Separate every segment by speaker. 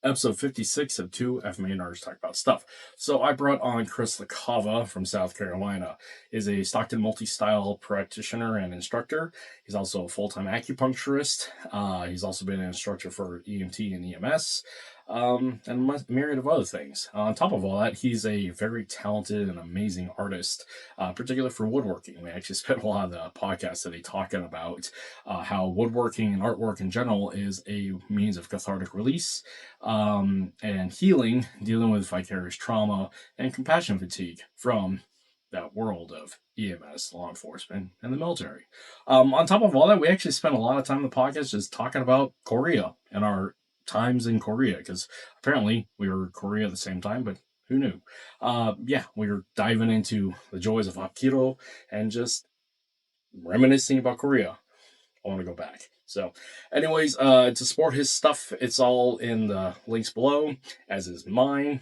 Speaker 1: Episode 56 of 2 FMA-Nerds Talk About Stuff. So I brought on Chris Lacava from South Carolina. He's a Stockton multi-style practitioner and instructor. He's also a full-time acupuncturist. He's also been an instructor for EMT and EMS. And a myriad of other things. On top of all that, he's a very talented and amazing artist, particularly for woodworking. We actually spent a lot of the podcast today talking about how woodworking and artwork in general is a means of cathartic release and healing, dealing with vicarious trauma and compassion fatigue from that world of EMS, law enforcement, and the military. On top of all that, we actually spent a lot of time in the podcast just talking about Korea and our times in Korea, because apparently we were in Korea at the same time, but who knew? We were diving into the joys of Hapkido and just reminiscing about Korea. I want to go back. So, anyways, to support his stuff, it's all in the links below, as is mine.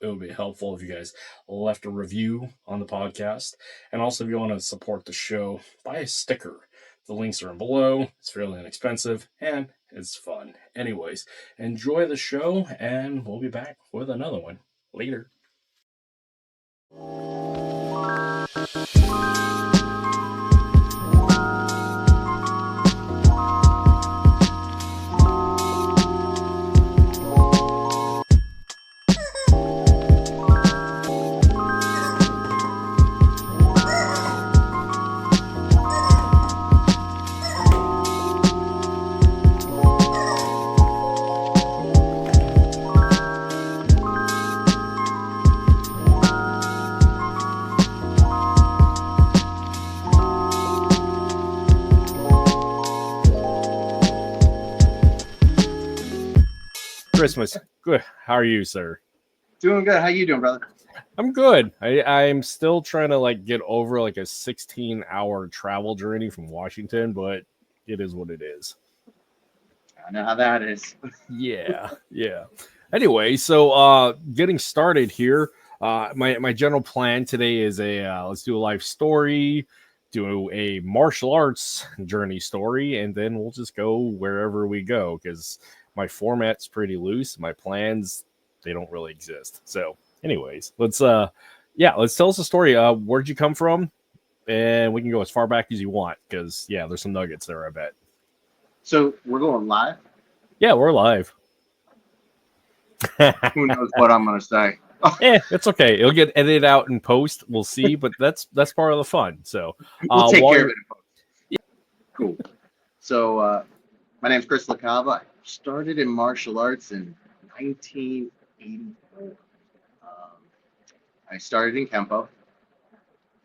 Speaker 1: It would be helpful if you guys left a review on the podcast. And also, if you want to support the show, buy a sticker. The links are in below. It's fairly inexpensive, and it's fun. Anyways, enjoy the show, and we'll be back with another one later. Christmas. Good. How are you, sir?
Speaker 2: Doing good. How you doing, brother?
Speaker 1: I'm good. I'm still trying to get over a 16-hour travel journey from Washington, but it is what it is.
Speaker 2: I know how that is.
Speaker 1: Yeah. Anyway, so getting started here. My general plan today is let's do a life story, do a martial arts journey story, and then we'll just go wherever we go, because my format's pretty loose. My plans, they don't really exist. So anyways, let's tell us a story. Where'd you come from? And we can go as far back as you want, because there's some nuggets there, I bet.
Speaker 2: So we're going live?
Speaker 1: Yeah, we're live.
Speaker 2: Who knows what I'm gonna say?
Speaker 1: It's okay. It'll get edited out in post. We'll see, but that's part of the fun. So
Speaker 2: we'll take care of it in post. Yeah. Cool. So my name's Chris Lacava. I started in martial arts in 1984. I started in Kempo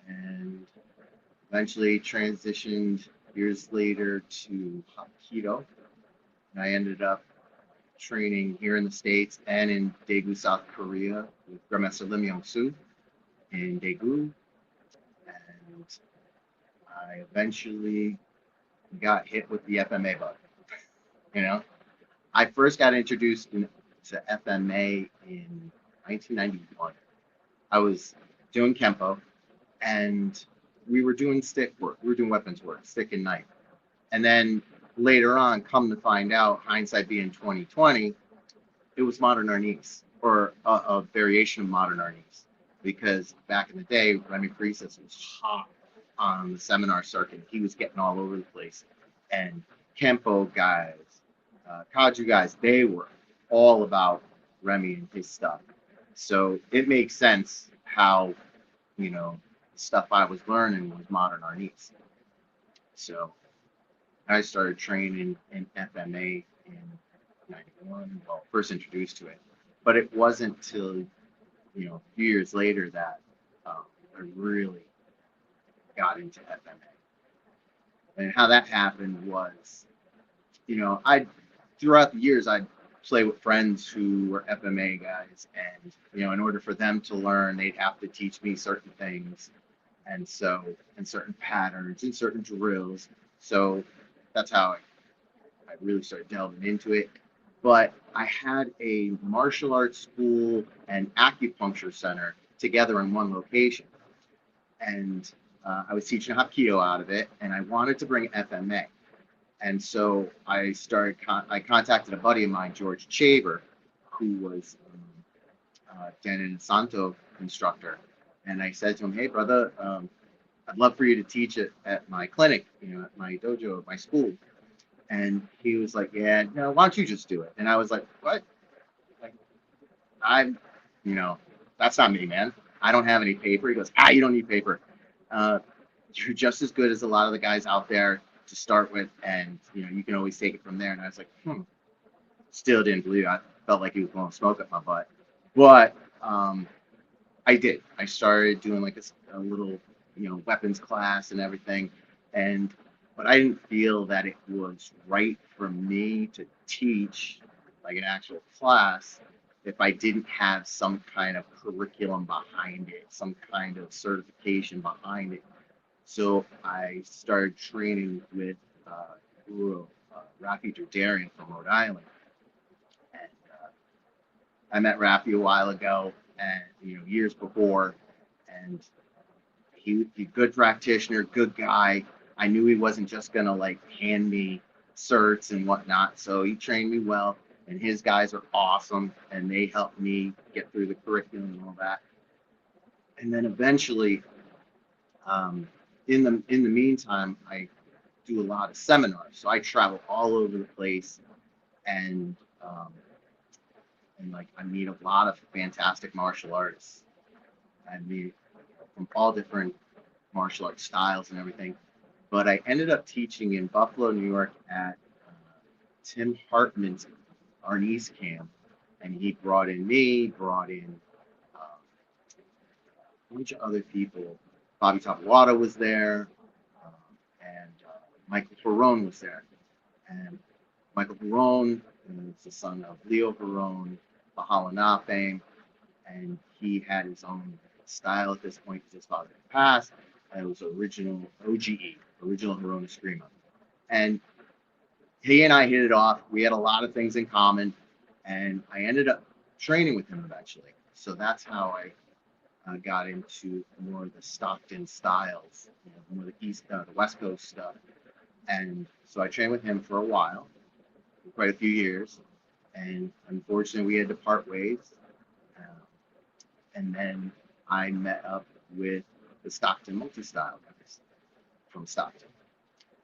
Speaker 2: and eventually transitioned years later to Hapkido. And I ended up training here in the States and in Daegu, South Korea with GrandMaster Lim Yong-sul in Daegu. And I eventually got hit with the FMA bug. I first got introduced to FMA in 1991. I was doing Kempo, and we were doing stick work. We were doing weapons work, stick and knife. And then later on, come to find out, hindsight being 2020, it was modern arnis, or a variation of modern arnis. Because back in the day, Remy Frises was hot on the seminar circuit. He was getting all over the place. And Kempo guys, Kaju guys, they were all about Remy and his stuff. So it makes sense how, the stuff I was learning was modern arnis. So I started training in FMA in 91, well, first introduced to it. But it wasn't till, a few years later that I really got into FMA. And how that happened was, throughout the years, I'd play with friends who were FMA guys. And, in order for them to learn, they'd have to teach me certain things. And certain patterns and certain drills. So that's how I really started delving into it. But I had a martial arts school and acupuncture center together in one location. And I was teaching Hapkido out of it, and I wanted to bring FMA. And so I contacted a buddy of mine, George Chaver, who was Dan Santo instructor. And I said to him, hey, brother, I'd love for you to teach it at my clinic, at my dojo, at my school. And he was like, yeah, no, why don't you just do it? And I was like, what? Like, that's not me, man. I don't have any paper. He goes, you don't need paper. You're just as good as a lot of the guys out there to start with. And, you can always take it from there. And I was like, still didn't believe it. I felt like he was blowing smoke up my butt. But I did. I started doing like a little, weapons class and everything. But I didn't feel that it was right for me to teach like an actual class if I didn't have some kind of curriculum behind it, some kind of certification behind it. So I started training with Guro, Rafi Derdarian from Rhode Island. And I met Rafi a while ago, and years before, and he's a good practitioner, good guy. I knew he wasn't just gonna like hand me certs and whatnot, so he trained me well. And his guys are awesome, and they helped me get through the curriculum and all that. And then eventually, in the meantime, I do a lot of seminars. So I travel all over the place, and like I meet a lot of fantastic martial artists. I meet from all different martial arts styles and everything. But I ended up teaching in Buffalo, New York at Tim Hartman's Arnis camp, and he brought in a bunch of other people. Bobby Tapawada was there, and Michael Ferrone was there. And Michael Ferrone is the son of Leo Ferrone, Bahala fame, and he had his own style at this point because his father had passed. And it was original OGE, original Hirona Escrima. And he and I hit it off. We had a lot of things in common, and I ended up training with him eventually. So that's how I got into more of the Stockton styles, more the West Coast stuff. And so I trained with him for a while, for quite a few years. And unfortunately, we had to part ways. And then I met up with the Stockton multi-style guys from Stockton.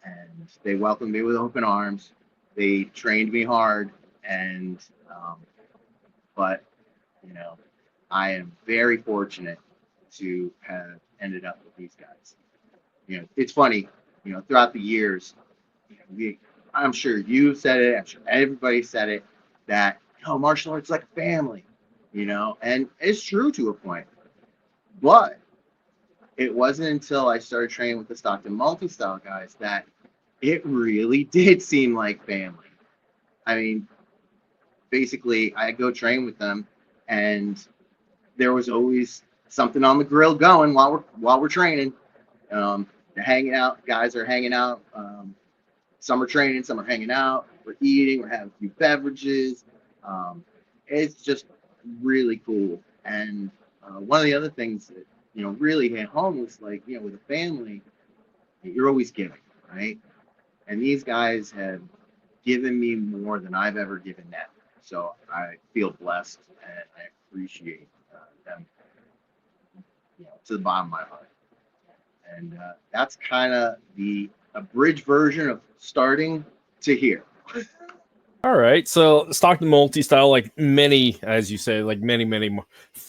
Speaker 2: And they welcomed me with open arms. They trained me hard. And, but, I am very fortunate to have ended up with these guys. It's funny, throughout the years, I'm sure you said it, I'm sure everybody said it, that, martial arts is like a family, and it's true to a point. But it wasn't until I started training with the Stockton multi-style guys that it really did seem like family. I mean, basically, I go train with them, and there was always something on the grill going while we're training. They're hanging out. Guys are hanging out. Some are training, some are hanging out. We're eating. We're having a few beverages. It's just really cool. And one of the other things that really hit home was like, with a family, you're always giving, right? And these guys have given me more than I've ever given them. So I feel blessed, and I appreciate them, to the bottom of my heart. And that's kind of the abridged version of starting to here.
Speaker 1: All right, so Stockton multi-style, like many, as you say, like many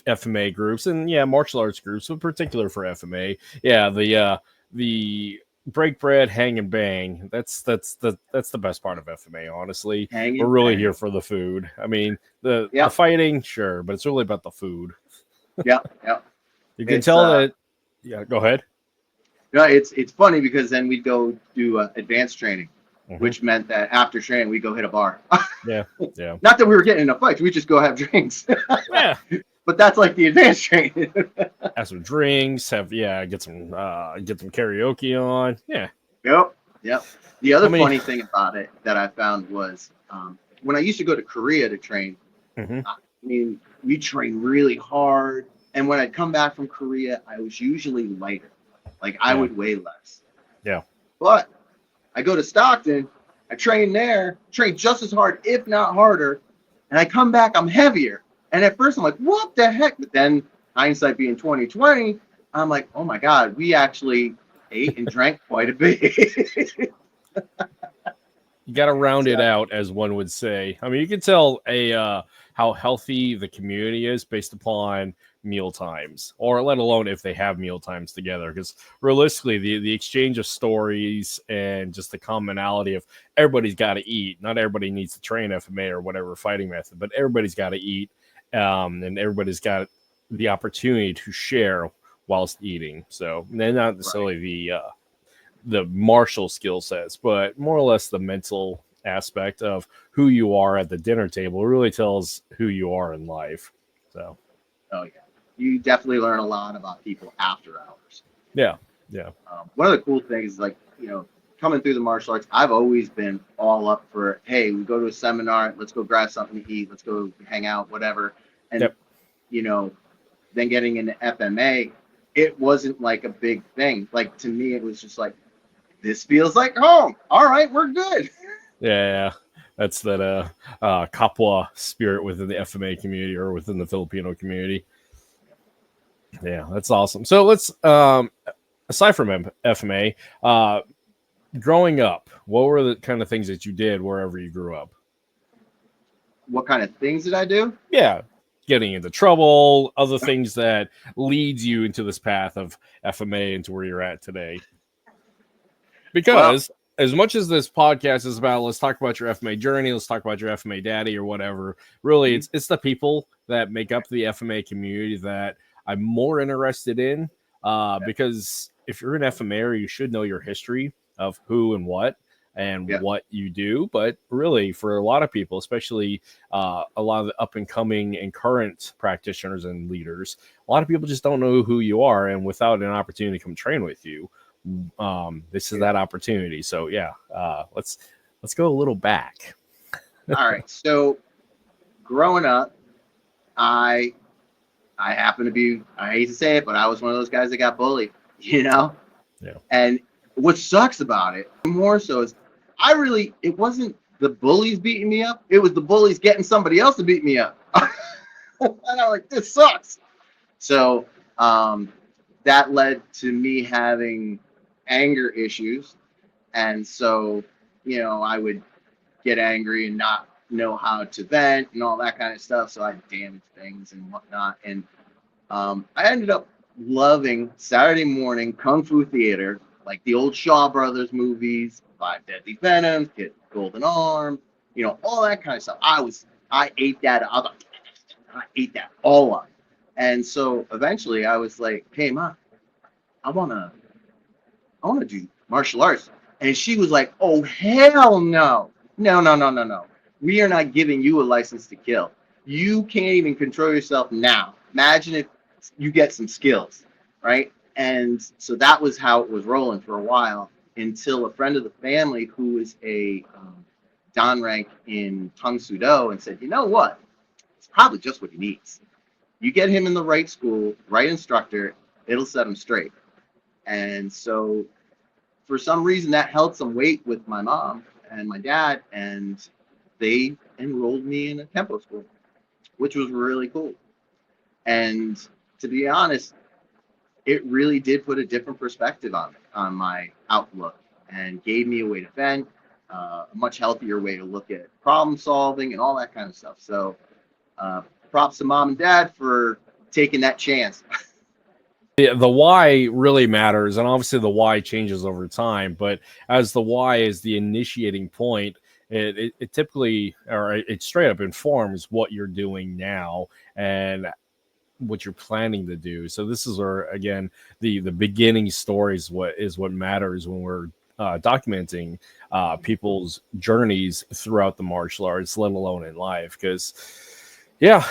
Speaker 1: FMA groups, and martial arts groups, in particular for FMA. Yeah, the break bread, hang and bang. That's the best part of FMA. Honestly, we're really here for the food. I mean, the fighting, sure, but it's really about the food.
Speaker 2: Yeah.
Speaker 1: You can tell that. Yeah, go ahead.
Speaker 2: Yeah, it's funny because then we'd go do advanced training. Which meant that after training, we go hit a bar.
Speaker 1: Yeah.
Speaker 2: Not that we were getting in a fight. We just go have drinks.
Speaker 1: Yeah.
Speaker 2: But that's like the advanced training.
Speaker 1: Have some drinks. Get some karaoke on. Yeah.
Speaker 2: Yep. The other funny thing about it that I found was when I used to go to Korea to train. I mean, we trained really hard, and when I'd come back from Korea, I was usually lighter. Like I would weigh less.
Speaker 1: Yeah.
Speaker 2: But I go to Stockton, I train there, train just as hard, if not harder, And I come back, I'm heavier. And at first I'm like, what the heck? But then hindsight being 2020, I'm like, oh my God, we actually ate and drank quite a bit.
Speaker 1: You got to round it
Speaker 2: So,
Speaker 1: out, as one would say. I mean, you can tell how healthy the community is based upon meal times, or let alone if they have meal times together. Because realistically, the exchange of stories and just the commonality of everybody's got to eat. Not everybody needs to train FMA or whatever fighting method, but everybody's got to eat, and everybody's got the opportunity to share whilst eating. So, they're not necessarily the martial skill sets, but more or less the mental aspect of who you are at the dinner table really tells who you are in life. So,
Speaker 2: oh yeah, you definitely learn a lot about people after hours.
Speaker 1: yeah.
Speaker 2: One of the cool things is like, coming through the martial arts, I've always been all up for, hey, we go to a seminar, let's go grab something to eat, let's go hang out, whatever. And,
Speaker 1: Yep.
Speaker 2: Then getting into FMA, it wasn't like a big thing. Like, to me, it was just like, this feels like home. All right, we're good.
Speaker 1: Yeah. That's that Kapwa spirit within the FMA community or within the Filipino community. Yeah, that's awesome. So let's aside from FMA, growing up, what were the kind of things that you did wherever you grew up?
Speaker 2: What kind of things did I do?
Speaker 1: Yeah, getting into trouble, other things that leads you into this path of FMA into where you're at today. Because as much as this podcast is about, let's talk about your FMA journey, let's talk about your FMA daddy or whatever, really it's the people that make up the FMA community that I'm more interested in, because if you're an FMA, you should know your history of who and what what you do. But really, for a lot of people, especially a lot of the up and coming and current practitioners and leaders, a lot of people just don't know who you are, and without an opportunity to come train with you, this is that opportunity. So let's go a little back.
Speaker 2: All right. So growing up, I happen to be, I hate to say it, but I was one of those guys that got bullied,
Speaker 1: Yeah.
Speaker 2: And what sucks about it more so is it wasn't the bullies beating me up. It was the bullies getting somebody else to beat me up. And I'm like, this sucks. So that led to me having anger issues. And so, I would get angry and not know how to vent and all that kind of stuff. So I damaged things and whatnot. And I ended up loving Saturday morning Kung Fu theater, like the old Shaw Brothers movies, Five Deadly Venoms, Kid Golden Arm, all that kind of stuff. I ate that. I ate that all up. And so eventually I was like, hey, Ma, I want to do martial arts. And she was like, oh, hell no. No. We are not giving you a license to kill. You can't even control yourself now. Imagine if you get some skills, right? And so that was how it was rolling for a while until a friend of the family who was a Dan rank in Tung Sudo and said, you know what? It's probably just what he needs. You get him in the right school, right instructor, it'll set him straight. And so for some reason that held some weight with my mom and my dad, and they enrolled me in a Kempo school, which was really cool. And to be honest, it really did put a different perspective on my outlook and gave me a way to vent, a much healthier way to look at problem solving and all that kind of stuff. So props to Mom and Dad for taking that chance.
Speaker 1: The why really matters, and obviously the why changes over time, but as the why is the initiating point, it typically, or it straight up informs what you're doing now and what you're planning to do. So this is where, again, the beginning story is what matters when we're documenting people's journeys throughout the martial arts, let alone in life. Because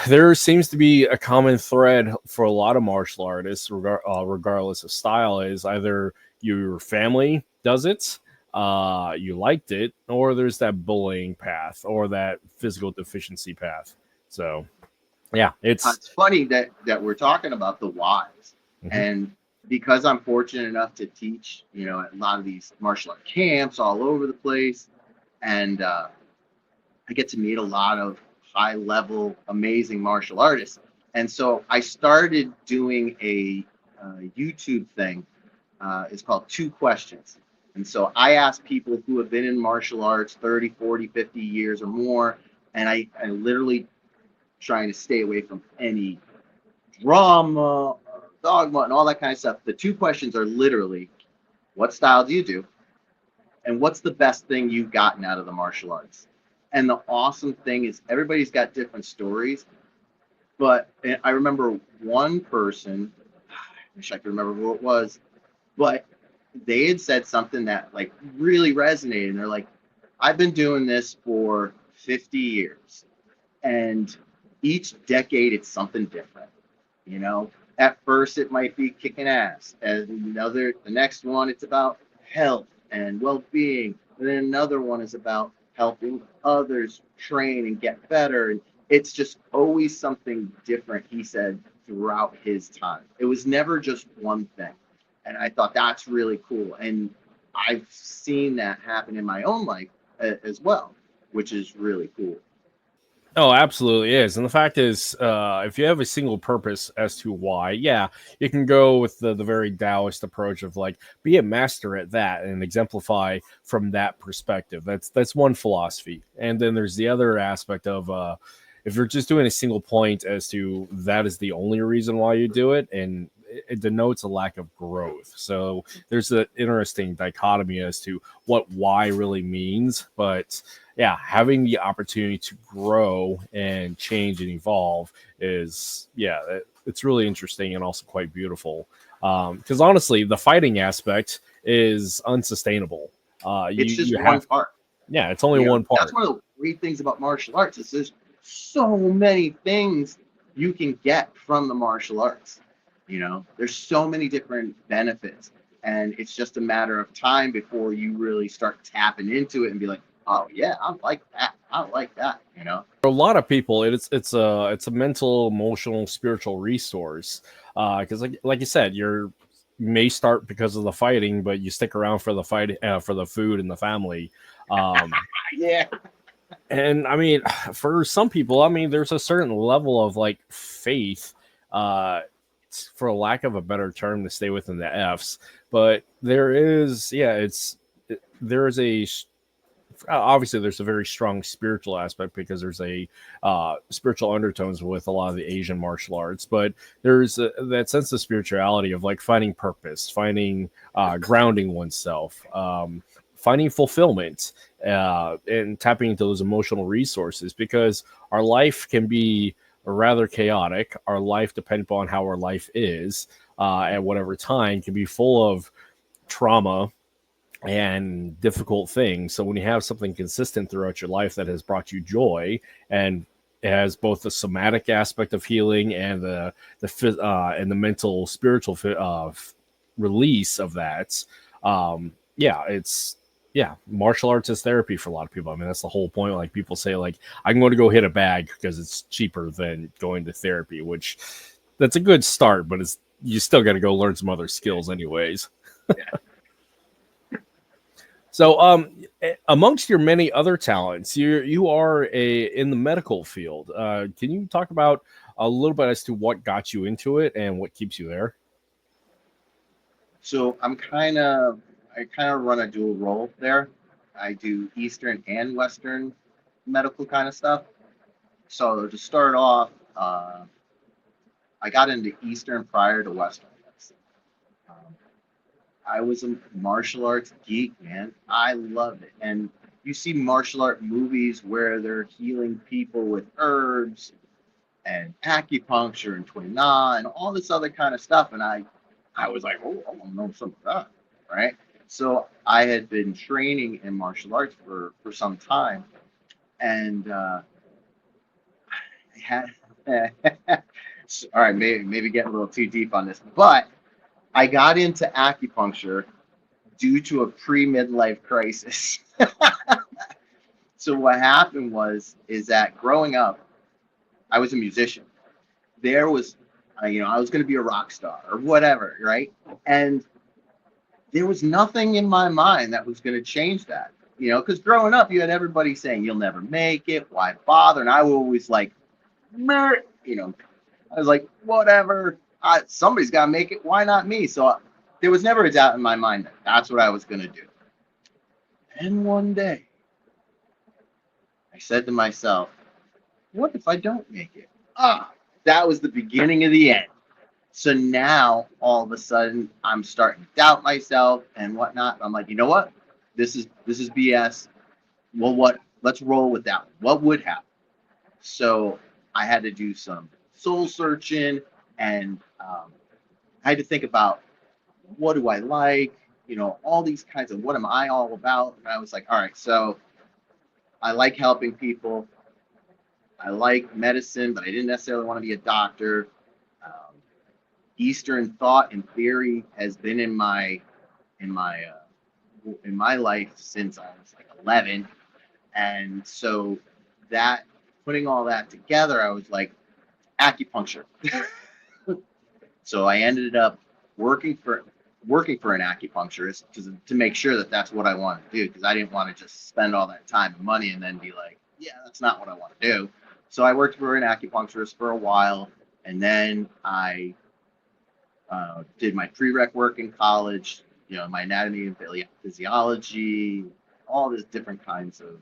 Speaker 1: there seems to be a common thread for a lot of martial artists, regardless of style, is either your family does it, you liked it, or there's that bullying path or that physical deficiency path. So it's
Speaker 2: funny that we're talking about the whys. And because I'm fortunate enough to teach, at a lot of these martial art camps all over the place, and I get to meet a lot of high level, amazing martial artists. And so I started doing a YouTube thing. It's called Two Questions. And so I ask people who have been in martial arts 30, 40, 50 years or more, and I literally trying to stay away from any drama, dogma, and all that kind of stuff. The two questions are literally, what style do you do? And what's the best thing you've gotten out of the martial arts? And the awesome thing is everybody's got different stories. But I remember one person, I wish I could remember who it was, but they had said something that like really resonated. And they're like, I've been doing this for 50 years. And each decade it's something different. You know, at first it might be kicking ass. And the next one it's about health and well-being. And then another one is about helping others train and get better. And it's just always something different, he said, throughout his time. It was never just one thing. And I thought that's really cool. And I've seen that happen in my own life as well, which is really cool.
Speaker 1: Oh, absolutely is. And the fact is, if you have a single purpose as to why, yeah, you can go with the very Taoist approach of like be a master at that and exemplify from that perspective. That's one philosophy. And then there's the other aspect of if you're just doing a single point as to that is the only reason why you do it, and it denotes a lack of growth. So there's an interesting dichotomy as to what why really means, but yeah, having the opportunity to grow and change and evolve is, yeah, it's really interesting and also quite beautiful. Because honestly, the fighting aspect is unsustainable.
Speaker 2: It's just one part.
Speaker 1: Yeah, it's only one part.
Speaker 2: That's one of the great things about martial arts is there's so many things you can get from the martial arts. You know, there's so many different benefits, and it's just a matter of time before you really start tapping into it and be like, oh yeah, I like that. I like that. You know,
Speaker 1: For a lot of people, it's a mental, emotional, spiritual resource. Because like you said, you may start because of the fighting, but you stick around for the fight, for the food and the family.
Speaker 2: yeah.
Speaker 1: And I mean, for some people, I mean, there's a certain level of like faith, for lack of a better term, to stay within the F's. But there is, yeah, there is obviously there's a very strong spiritual aspect because there's a spiritual undertones with a lot of the Asian martial arts, but there's that sense of spirituality of like finding purpose, finding grounding oneself, finding fulfillment, and tapping into those emotional resources, because our life can be rather chaotic. Our life, depending upon how our life is at whatever time, can be full of trauma and difficult things. So when you have something consistent throughout your life that has brought you joy, and it has both the somatic aspect of healing and the mental spiritual release of that, martial arts is therapy for a lot of people. I mean, that's the whole point. Like people say, like, I'm going to go hit a bag because it's cheaper than going to therapy, which that's a good start, but you still got to go learn some other skills anyways.
Speaker 2: Yeah.
Speaker 1: So, amongst your many other talents, you are in the medical field. Can you talk about a little bit as to what got you into it and what keeps you there?
Speaker 2: So I kind of run a dual role there. I do Eastern and Western medical kind of stuff. So to start off, I got into Eastern prior to Western medicine. Um, I was a martial arts geek, man. I love it. And you see martial art movies where they're healing people with herbs and acupuncture and Twin Na and all this other kind of stuff. And I was like, oh, I want to know some of that, right? So I had been training in martial arts for some time, and I had all right, maybe getting a little too deep on this, but I got into acupuncture due to a pre-midlife crisis. So what happened is that growing up, I was a musician. There was, I was going to be a rock star or whatever, right? And there was nothing in my mind that was going to change that. You know, because growing up, you had everybody saying, you'll never make it. Why bother? And I was always like, meh, you know, I was like, whatever. Somebody's got to make it. Why not me? So there was never a doubt in my mind that that's what I was going to do. And one day, I said to myself, what if I don't make it? That was the beginning of the end. So now, all of a sudden, I'm starting to doubt myself and whatnot. I'm like, you know what? This is BS. Well, what? Let's roll with that. What would happen? So I had to do some soul searching, and I had to think about what do I like, you know, all these kinds of what am I all about. And I was like, all right, so I like helping people. I like medicine, but I didn't necessarily want to be a doctor. Um, Eastern thought and theory has been in my life since I was like 11, and so that putting all that together, I was like acupuncture. So I ended up working for an acupuncturist to make sure that that's what I want to do, because I didn't want to just spend all that time and money and then be like, yeah, that's not what I want to do. So I worked for an acupuncturist for a while, and then I did my prereq work in college, you know, my anatomy and physiology, all these different kinds of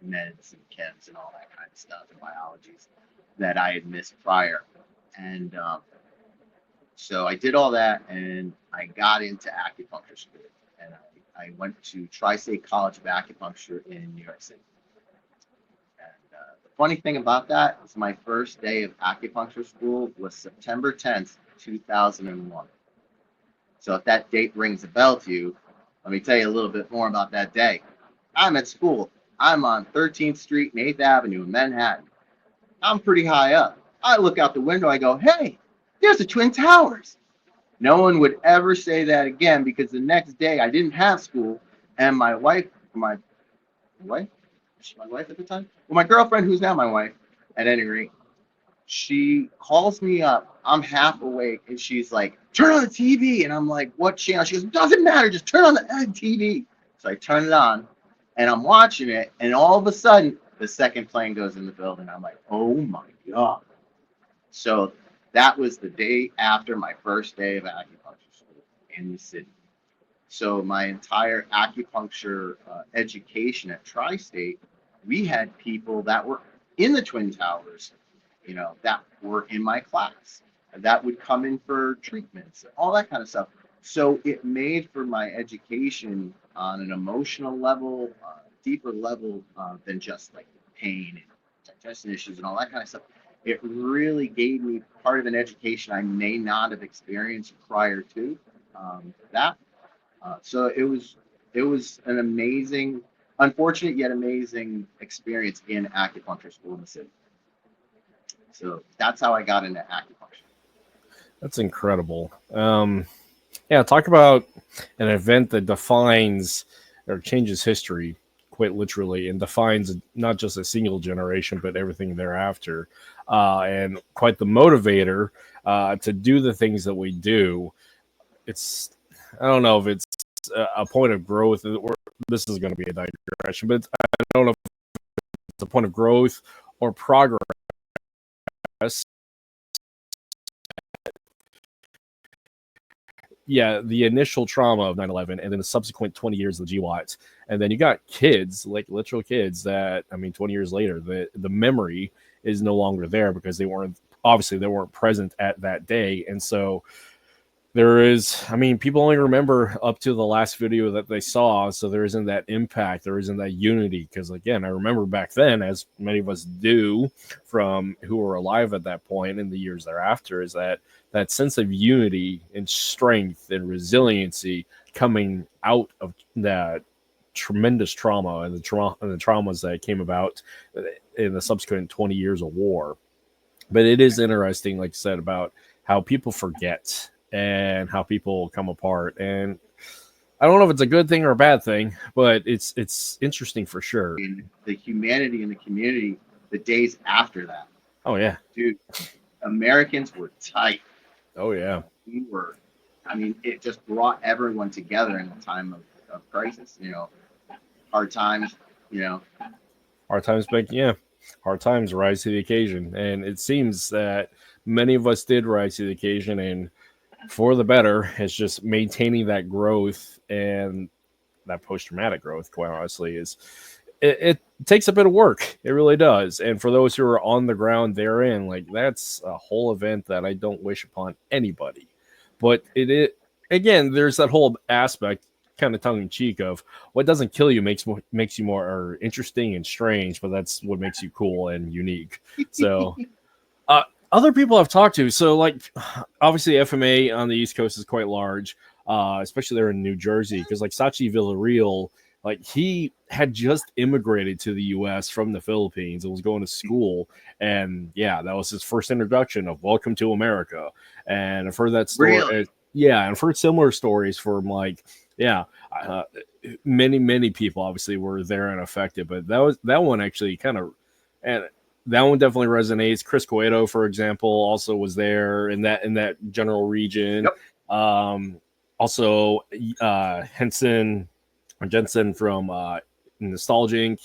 Speaker 2: meds and chems and all that kind of stuff and biologies that I had missed prior. And so I did all that, and I got into acupuncture school. And I went to Tri-State College of Acupuncture in New York City. And the funny thing about that is my first day of acupuncture school was September 10th, 2001. So if that date rings a bell to you, let me tell you a little bit more about that day. I'm at school. I'm on 13th Street and 8th Avenue in Manhattan. I'm pretty high up. I look out the window. I go, hey, there's the Twin Towers. No one would ever say that again, because the next day I didn't have school, and my wife at the time? Well, my girlfriend, who's now my wife, at any rate, she calls me up. I'm half awake, and she's like, turn on the TV. And I'm like, what channel? She goes, doesn't matter. Just turn on the TV. So I turn it on, and I'm watching it, and all of a sudden, the second plane goes in the building. I'm like, oh, my God. So that was the day after my first day of acupuncture school in the city. So my entire acupuncture education at Tri-State, we had people that were in the Twin Towers, you know, that were in my class, that would come in for treatments, all that kind of stuff. So it made for my education on an emotional level, deeper level than just like pain and digestion issues and all that kind of stuff. It really gave me part of an education I may not have experienced prior to that. So it was an amazing, unfortunate yet amazing experience in acupuncture school in the city. So that's how I got into acupuncture.
Speaker 1: That's incredible. Yeah, talk about an event that defines or changes history quite literally and defines not just a single generation, but everything thereafter. And quite the motivator to do the things that we do. It's, I don't know if it's a point of growth, or this is going to be a digression, but I don't know if it's a point of growth or progress. Yeah, the initial trauma of 9/11 and then the subsequent 20 years of the GWAT. And then you got kids, like literal kids that, I mean, 20 years later, the memory is no longer there because they weren't present at that day. And so there is, I mean, people only remember up to the last video that they saw. So there isn't that impact. There isn't that unity. Because again, I remember back then, as many of us do from who were alive at that point in the years thereafter, is that sense of unity and strength and resiliency coming out of that tremendous trauma and the traumas that came about in the subsequent 20 years of war. But it is interesting, like I said, about how people forget and how people come apart. And I don't know if it's a good thing or a bad thing, but it's interesting for sure.
Speaker 2: And the humanity in the community, the days after that.
Speaker 1: Oh, yeah.
Speaker 2: Dude, Americans were tight.
Speaker 1: Oh, yeah.
Speaker 2: We were, I mean, it just brought everyone together in a time of crisis, you know. hard times, you know.
Speaker 1: Hard times hard times rise to the occasion, and it seems that many of us did rise to the occasion, and for the better. It's just maintaining that growth and that post-traumatic growth, quite honestly, is it takes a bit of work. It really does. And for those who are on the ground therein, like, that's a whole event that I don't wish upon anybody. But it again, there's that whole aspect, kind of tongue in cheek, of what doesn't kill you makes you more interesting and strange, but that's what makes you cool and unique. So other people I've talked to, so like obviously FMA on the East Coast is quite large, especially there in New Jersey, because like Sachi Villarreal, like he had just immigrated to the U.S. from the Philippines and was going to school, and yeah, that was his first introduction of "Welcome to America." And I've heard that story.
Speaker 2: Really?
Speaker 1: Yeah, and I've heard similar stories from like uh, many people obviously were there and affected, but that one actually kind of and that one definitely resonates. Chris Coeto, for example, also was there in that general region.
Speaker 2: Yep.
Speaker 1: Also, Jensen from Nostalgic,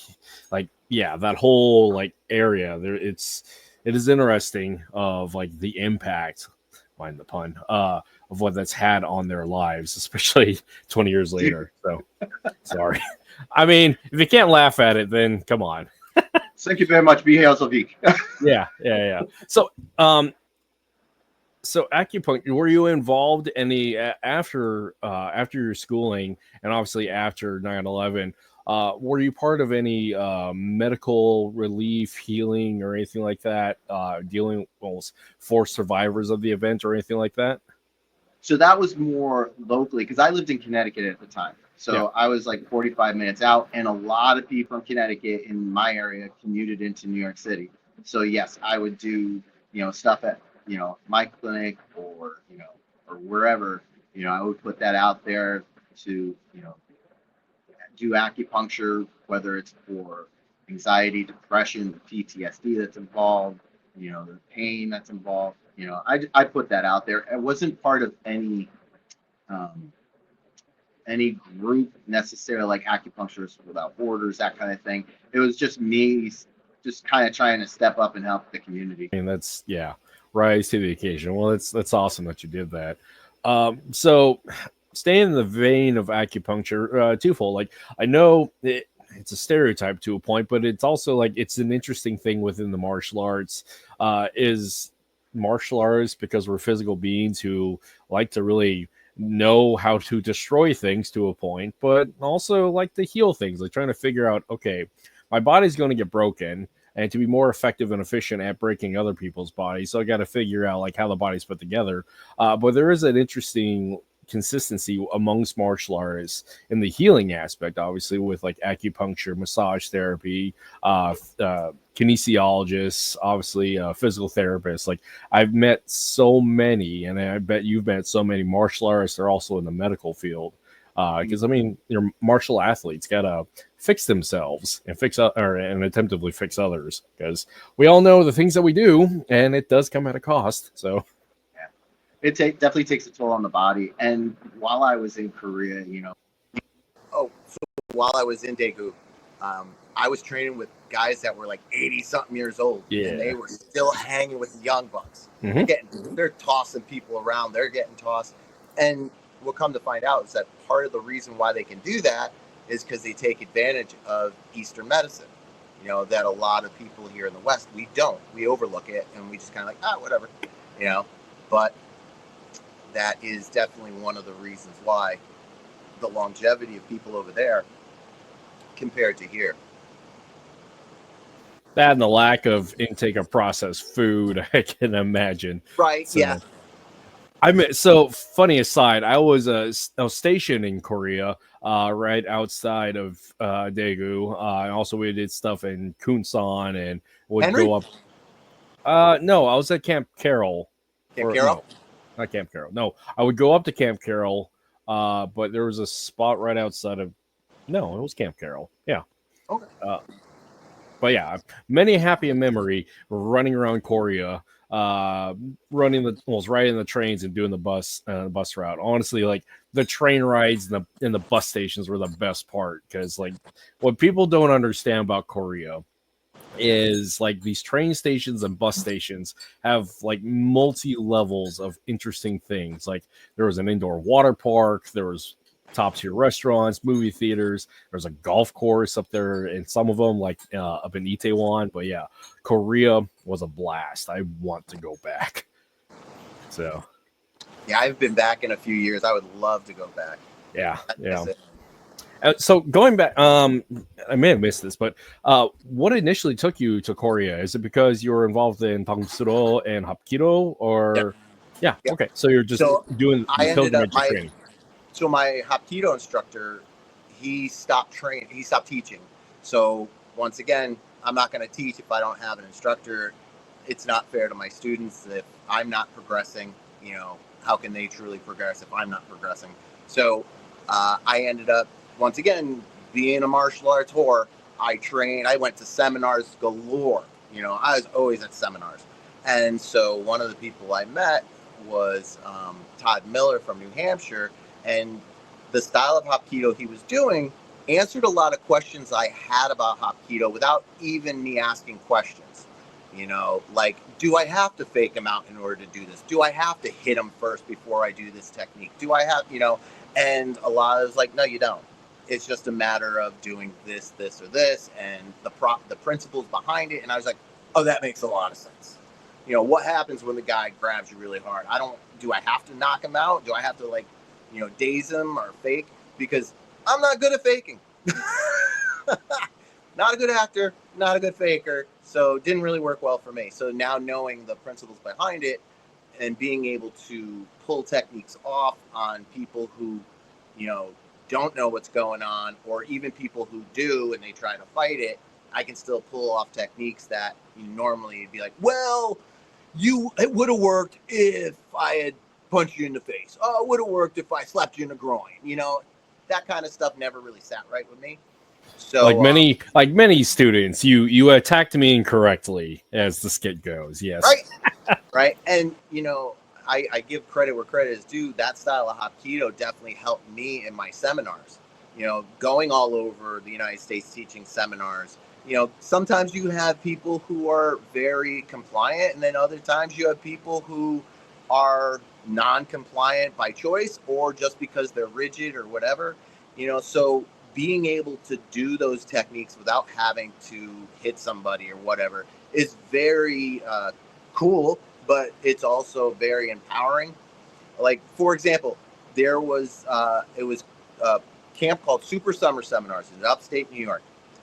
Speaker 1: like that whole like area there. It is interesting of like the impact, mind the pun, of what that's had on their lives, especially 20 years later. So sorry. I mean, if you can't laugh at it, then come on.
Speaker 2: Thank you very much, B. Hazelvik.
Speaker 1: Yeah. So acupuncture, were you involved any after your schooling, and obviously after 9/11? Were you part of any medical relief, healing, or anything like that? Dealing for survivors of the event or anything like that?
Speaker 2: So that was more locally because I lived in Connecticut at the time. So I was like 45 minutes out, and a lot of people from Connecticut in my area commuted into New York City. So yes, I would do, stuff at, my clinic or, or wherever, I would put that out there to, do acupuncture, whether it's for anxiety, depression, the PTSD that's involved, the pain that's involved. I put that out there. It wasn't part of um, any group necessarily, like Acupuncturists Without Borders, that kind of thing. It was just me, just kind of trying to step up and help the community.
Speaker 1: I mean, that's rise to the occasion. Well, that's awesome that you did that. So staying in the vein of acupuncture, twofold. Like, I know it's a stereotype to a point, but it's also like it's an interesting thing within the martial arts. Is martial arts, because we're physical beings who like to really know how to destroy things to a point, but also like to heal things, like trying to figure out, okay, my body's going to get broken, and to be more effective and efficient at breaking other people's bodies, so I got to figure out like how the body's put together. But there is an interesting consistency amongst martial artists in the healing aspect, obviously, with like acupuncture, massage therapy, kinesiologists, obviously physical therapists. Like, I've met so many, and I bet you've met so many martial artists that are also in the medical field, because I mean, your martial athletes gotta fix themselves and and attemptively fix others, because we all know the things that we do, and it does come at a cost. So
Speaker 2: it definitely takes a toll on the body. And while I was in Korea, so while I was in Daegu, I was training with guys that were like 80 something years old, and they were still hanging with the young bucks.
Speaker 1: Mm-hmm.
Speaker 2: They're tossing people around, they're getting tossed. And we'll come to find out is that part of the reason why they can do that is because they take advantage of Eastern medicine. That a lot of people here in the West, we don't. We overlook it, and we just kind of like, whatever. But that is definitely one of the reasons why the longevity of people over there compared to here.
Speaker 1: That and the lack of intake of processed food, I can imagine.
Speaker 2: Right,
Speaker 1: so,
Speaker 2: yeah.
Speaker 1: So funny aside, I was stationed in Korea, right outside of Daegu. Also, we did stuff in Kunsan and would
Speaker 2: Henry?
Speaker 1: go up. No, I was at Camp Carroll.
Speaker 2: Camp Carroll?
Speaker 1: No, not Camp Carroll. No, I would go up to Camp Carroll, but there was a spot right outside of. No, it was Camp Carroll. Yeah.
Speaker 2: Okay.
Speaker 1: But yeah, many happy memory running around Korea. running riding the trains and doing the bus route. Honestly, like the train rides and the bus stations were the best part, because like what people don't understand about Korea is like these train stations and bus stations have like multi levels of interesting things. Like there was an indoor water park, there was top tier restaurants, movie theaters. There's a golf course up there, and some of them like up in Itaewon. But yeah, Korea was a blast. I want to go back. So
Speaker 3: Yeah, I've been back in a few years. I would love to go back.
Speaker 1: yeah, yeah.
Speaker 3: That's it.
Speaker 1: So going back, I may have missed this, but what initially took you to Korea? Is it because you were involved in Tangsuro and Hapkido, or yeah. Okay, so you're just
Speaker 3: So
Speaker 1: doing
Speaker 3: I
Speaker 1: the
Speaker 3: ended up
Speaker 1: pilgrimage training.
Speaker 3: So my Hapkido instructor, he stopped teaching. So once again, I'm not going to teach if I don't have an instructor. It's not fair to my students if I'm not progressing. You know, how can they truly progress if I'm not progressing? So I ended up, once again, being a martial arts whore. I trained. I went to seminars galore. You know, I was always at seminars. And so one of the people I met was Todd Miller from New Hampshire, and the style of Hapkido he was doing answered a lot of questions I had about Hapkido without even me asking questions. You know, like, do I have to fake him out in order to do this? Do I have to hit him first before I do this technique? Do I have, you know? And a lot of it's like, no, you don't. It's just a matter of doing this, this, or this, and the principles behind it. And I was like, oh, that makes a lot of sense. You know, what happens when the guy grabs you really hard? Do I have to knock him out? Do I have to, like, you know, daze him or fake? Because I'm not good at faking. Not a good actor, not a good faker, so it didn't really work well for me. So now knowing the principles behind it and being able to pull techniques off on people who, you know, don't know what's going on, or even people who do and they try to fight it, I can still pull off techniques that you normally would be like, well, it would have worked if I had punched you in the face. Oh, it would have worked if I slapped you in the groin. You know, that kind of stuff never really sat right with me. So
Speaker 1: like many students, you attacked me incorrectly, as the skit goes. Yes,
Speaker 3: right. And you know, I give credit where credit is due. That style of Hapkido definitely helped me in my seminars. You know, going all over the United States teaching seminars. You know, sometimes you have people who are very compliant, and then other times you have people who are non-compliant by choice or just because they're rigid or whatever. You know, so being able to do those techniques without having to hit somebody or whatever is very cool, but it's also very empowering. Like, for example, there was it was a camp called Super Summer Seminars in upstate New York.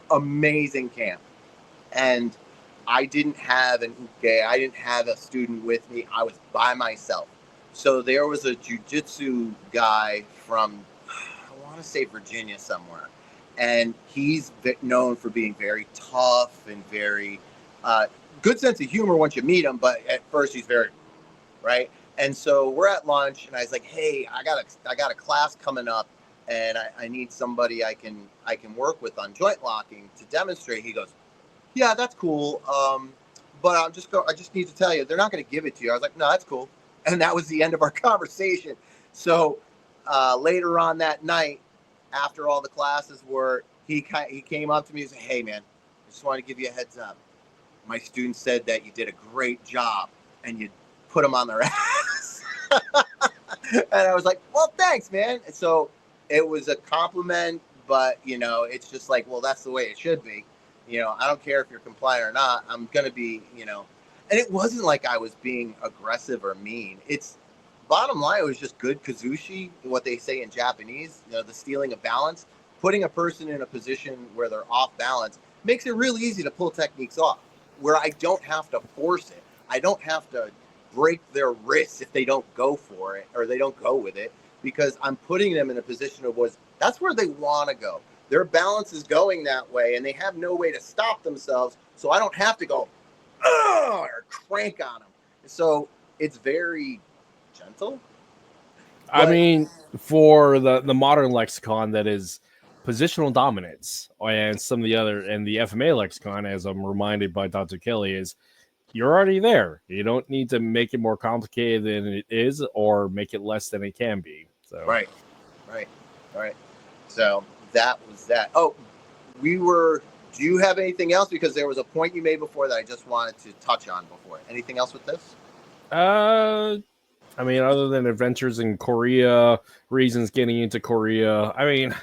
Speaker 3: Amazing camp. And I didn't have I didn't have a student with me. I was by myself. So there was a jiu-jitsu guy from, I want to say Virginia somewhere. And he's known for being very tough and very good sense of humor once you meet him. But at first he's very, right. And so we're at lunch and I was like, hey, I got a class coming up and I need somebody I can work with on joint locking to demonstrate. He goes, yeah, that's cool. But I just need to tell you, they're not going to give it to you. I was like, no, that's cool. And that was the end of our conversation. So later on that night, after all the classes were, he came up to me and said, hey, man, I just wanted to give you a heads up. My students said that you did a great job and you put them on their ass. And I was like, well, thanks, man. And so it was a compliment, but, you know, it's just like, well, that's the way it should be. You know, I don't care if you're compliant or not. I'm going to be, you know, and it wasn't like I was being aggressive or mean. It's bottom line, it was just good kazushi, what they say in Japanese, you know, the stealing of balance. Putting a person in a position where they're off balance makes it really easy to pull techniques off, where I don't have to force it. I don't have to break their wrists if they don't go for it or they don't go with it, because I'm putting them in a position of that's where they want to go. Their balance is going that way and they have no way to stop themselves. So I don't have to go, or crank on them. So it's very gentle.
Speaker 1: I mean, for the modern lexicon, that is positional dominance, and some of the other, and the FMA lexicon, as I'm reminded by Dr. Kelly, is you're already there. You don't need to make it more complicated than it is or make it less than it can be. So
Speaker 3: Right. So that was that. Oh, do you have anything else? Because there was a point you made before that I just wanted to touch on before. Anything else with this?
Speaker 1: I mean, other than adventures in Korea, reasons getting into Korea, I mean,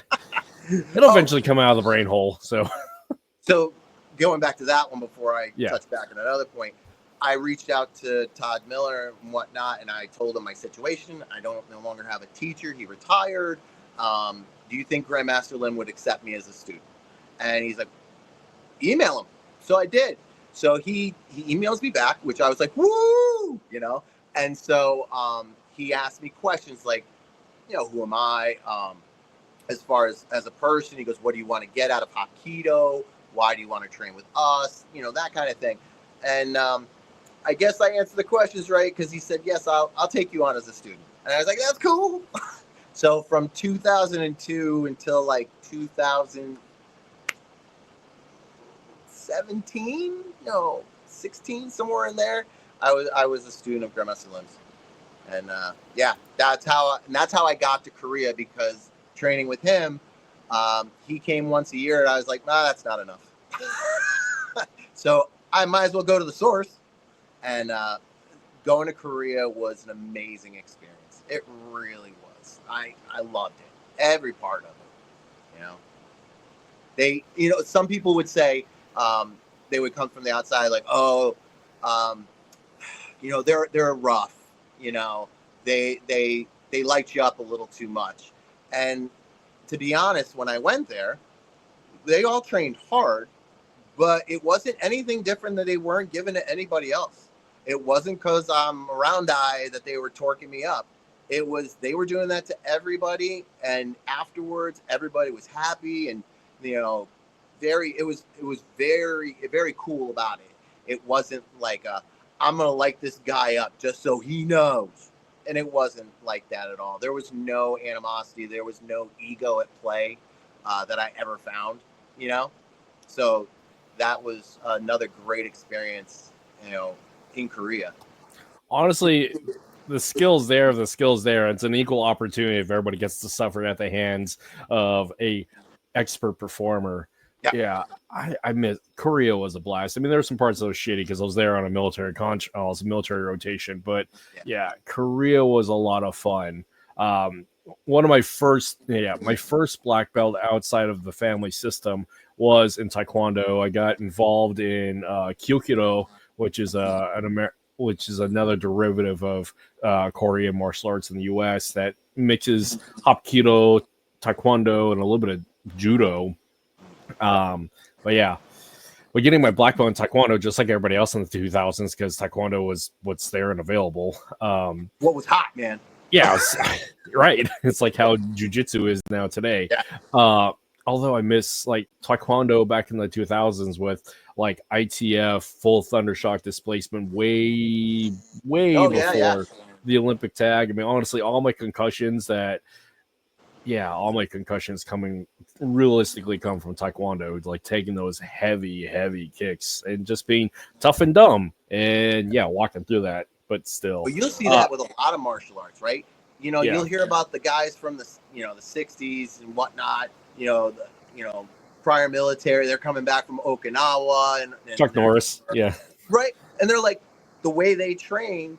Speaker 1: it'll eventually come out of the brain hole. So
Speaker 3: going back to that one before I
Speaker 1: Yeah.
Speaker 3: touch back on another point, I reached out to Todd Miller and whatnot, and I told him my situation. I no longer have a teacher. He retired. Do you think Grandmaster Lim would accept me as a student? And he's like, email him. So I did. So he emails me back, which I was like, woo, you know? And so he asked me questions like, you know, who am I? As far as a person, he goes, what do you want to get out of Hapkido? Why do you want to train with us? You know, that kind of thing. And I guess I answered the questions right because he said, yes, I'll take you on as a student. And I was like, that's cool. So from 2002 until like 2017, 16, somewhere in there, I was a student of Grandmaster Lim's. And yeah, that's how I got to Korea, because training with him, he came once a year, and I was like, nah, that's not enough. So I might as well go to the source. And going to Korea was an amazing experience. It really was. I loved it, every part of it. Some people would say they would come from the outside like, oh, they're rough. They light you up a little too much. And to be honest, when I went there, they all trained hard, but it wasn't anything different that they weren't giving to anybody else. It wasn't because I'm a round eye that they were torquing me up. It was, they were doing that to everybody, and afterwards everybody was happy, and it was very, very cool about it. It wasn't like I'm gonna light this guy up just so he knows. And it wasn't like that at all. There was no animosity. There was no ego at play that I ever found, So that was another great experience, in Korea.
Speaker 1: honestly, the skills there. It's an equal opportunity if everybody gets to suffer at the hands of a expert performer. Yeah, I miss Korea. Was a blast. I mean, there were some parts that was shitty because I was there on a military military rotation, but yeah, Korea was a lot of fun. One of my first black belt outside of the family system was in Taekwondo. I got involved in Kyukido, which is which is another derivative of Korean martial arts in the U.S. that mixes Hapkido, Taekwondo, and a little bit of Judo. But yeah, but getting my black belt in Taekwondo, just like everybody else in the 2000s, because Taekwondo was what's there and available.
Speaker 3: What was hot, man?
Speaker 1: Yeah, right. It's like how jiu-jitsu is now today.
Speaker 3: Yeah.
Speaker 1: Although I miss like Taekwondo back in the 2000s with like ITF, full thundershock displacement, way before the Olympic tag. I mean, honestly, all my concussions realistically come from Taekwondo, like taking those heavy kicks and just being tough and dumb and walking through that. But still,
Speaker 3: but you'll see that with a lot of martial arts, right? You'll hear about the guys from the the 60s and whatnot. Prior military, they're coming back from Okinawa and
Speaker 1: Chuck Norris,
Speaker 3: right. And they're like, the way they train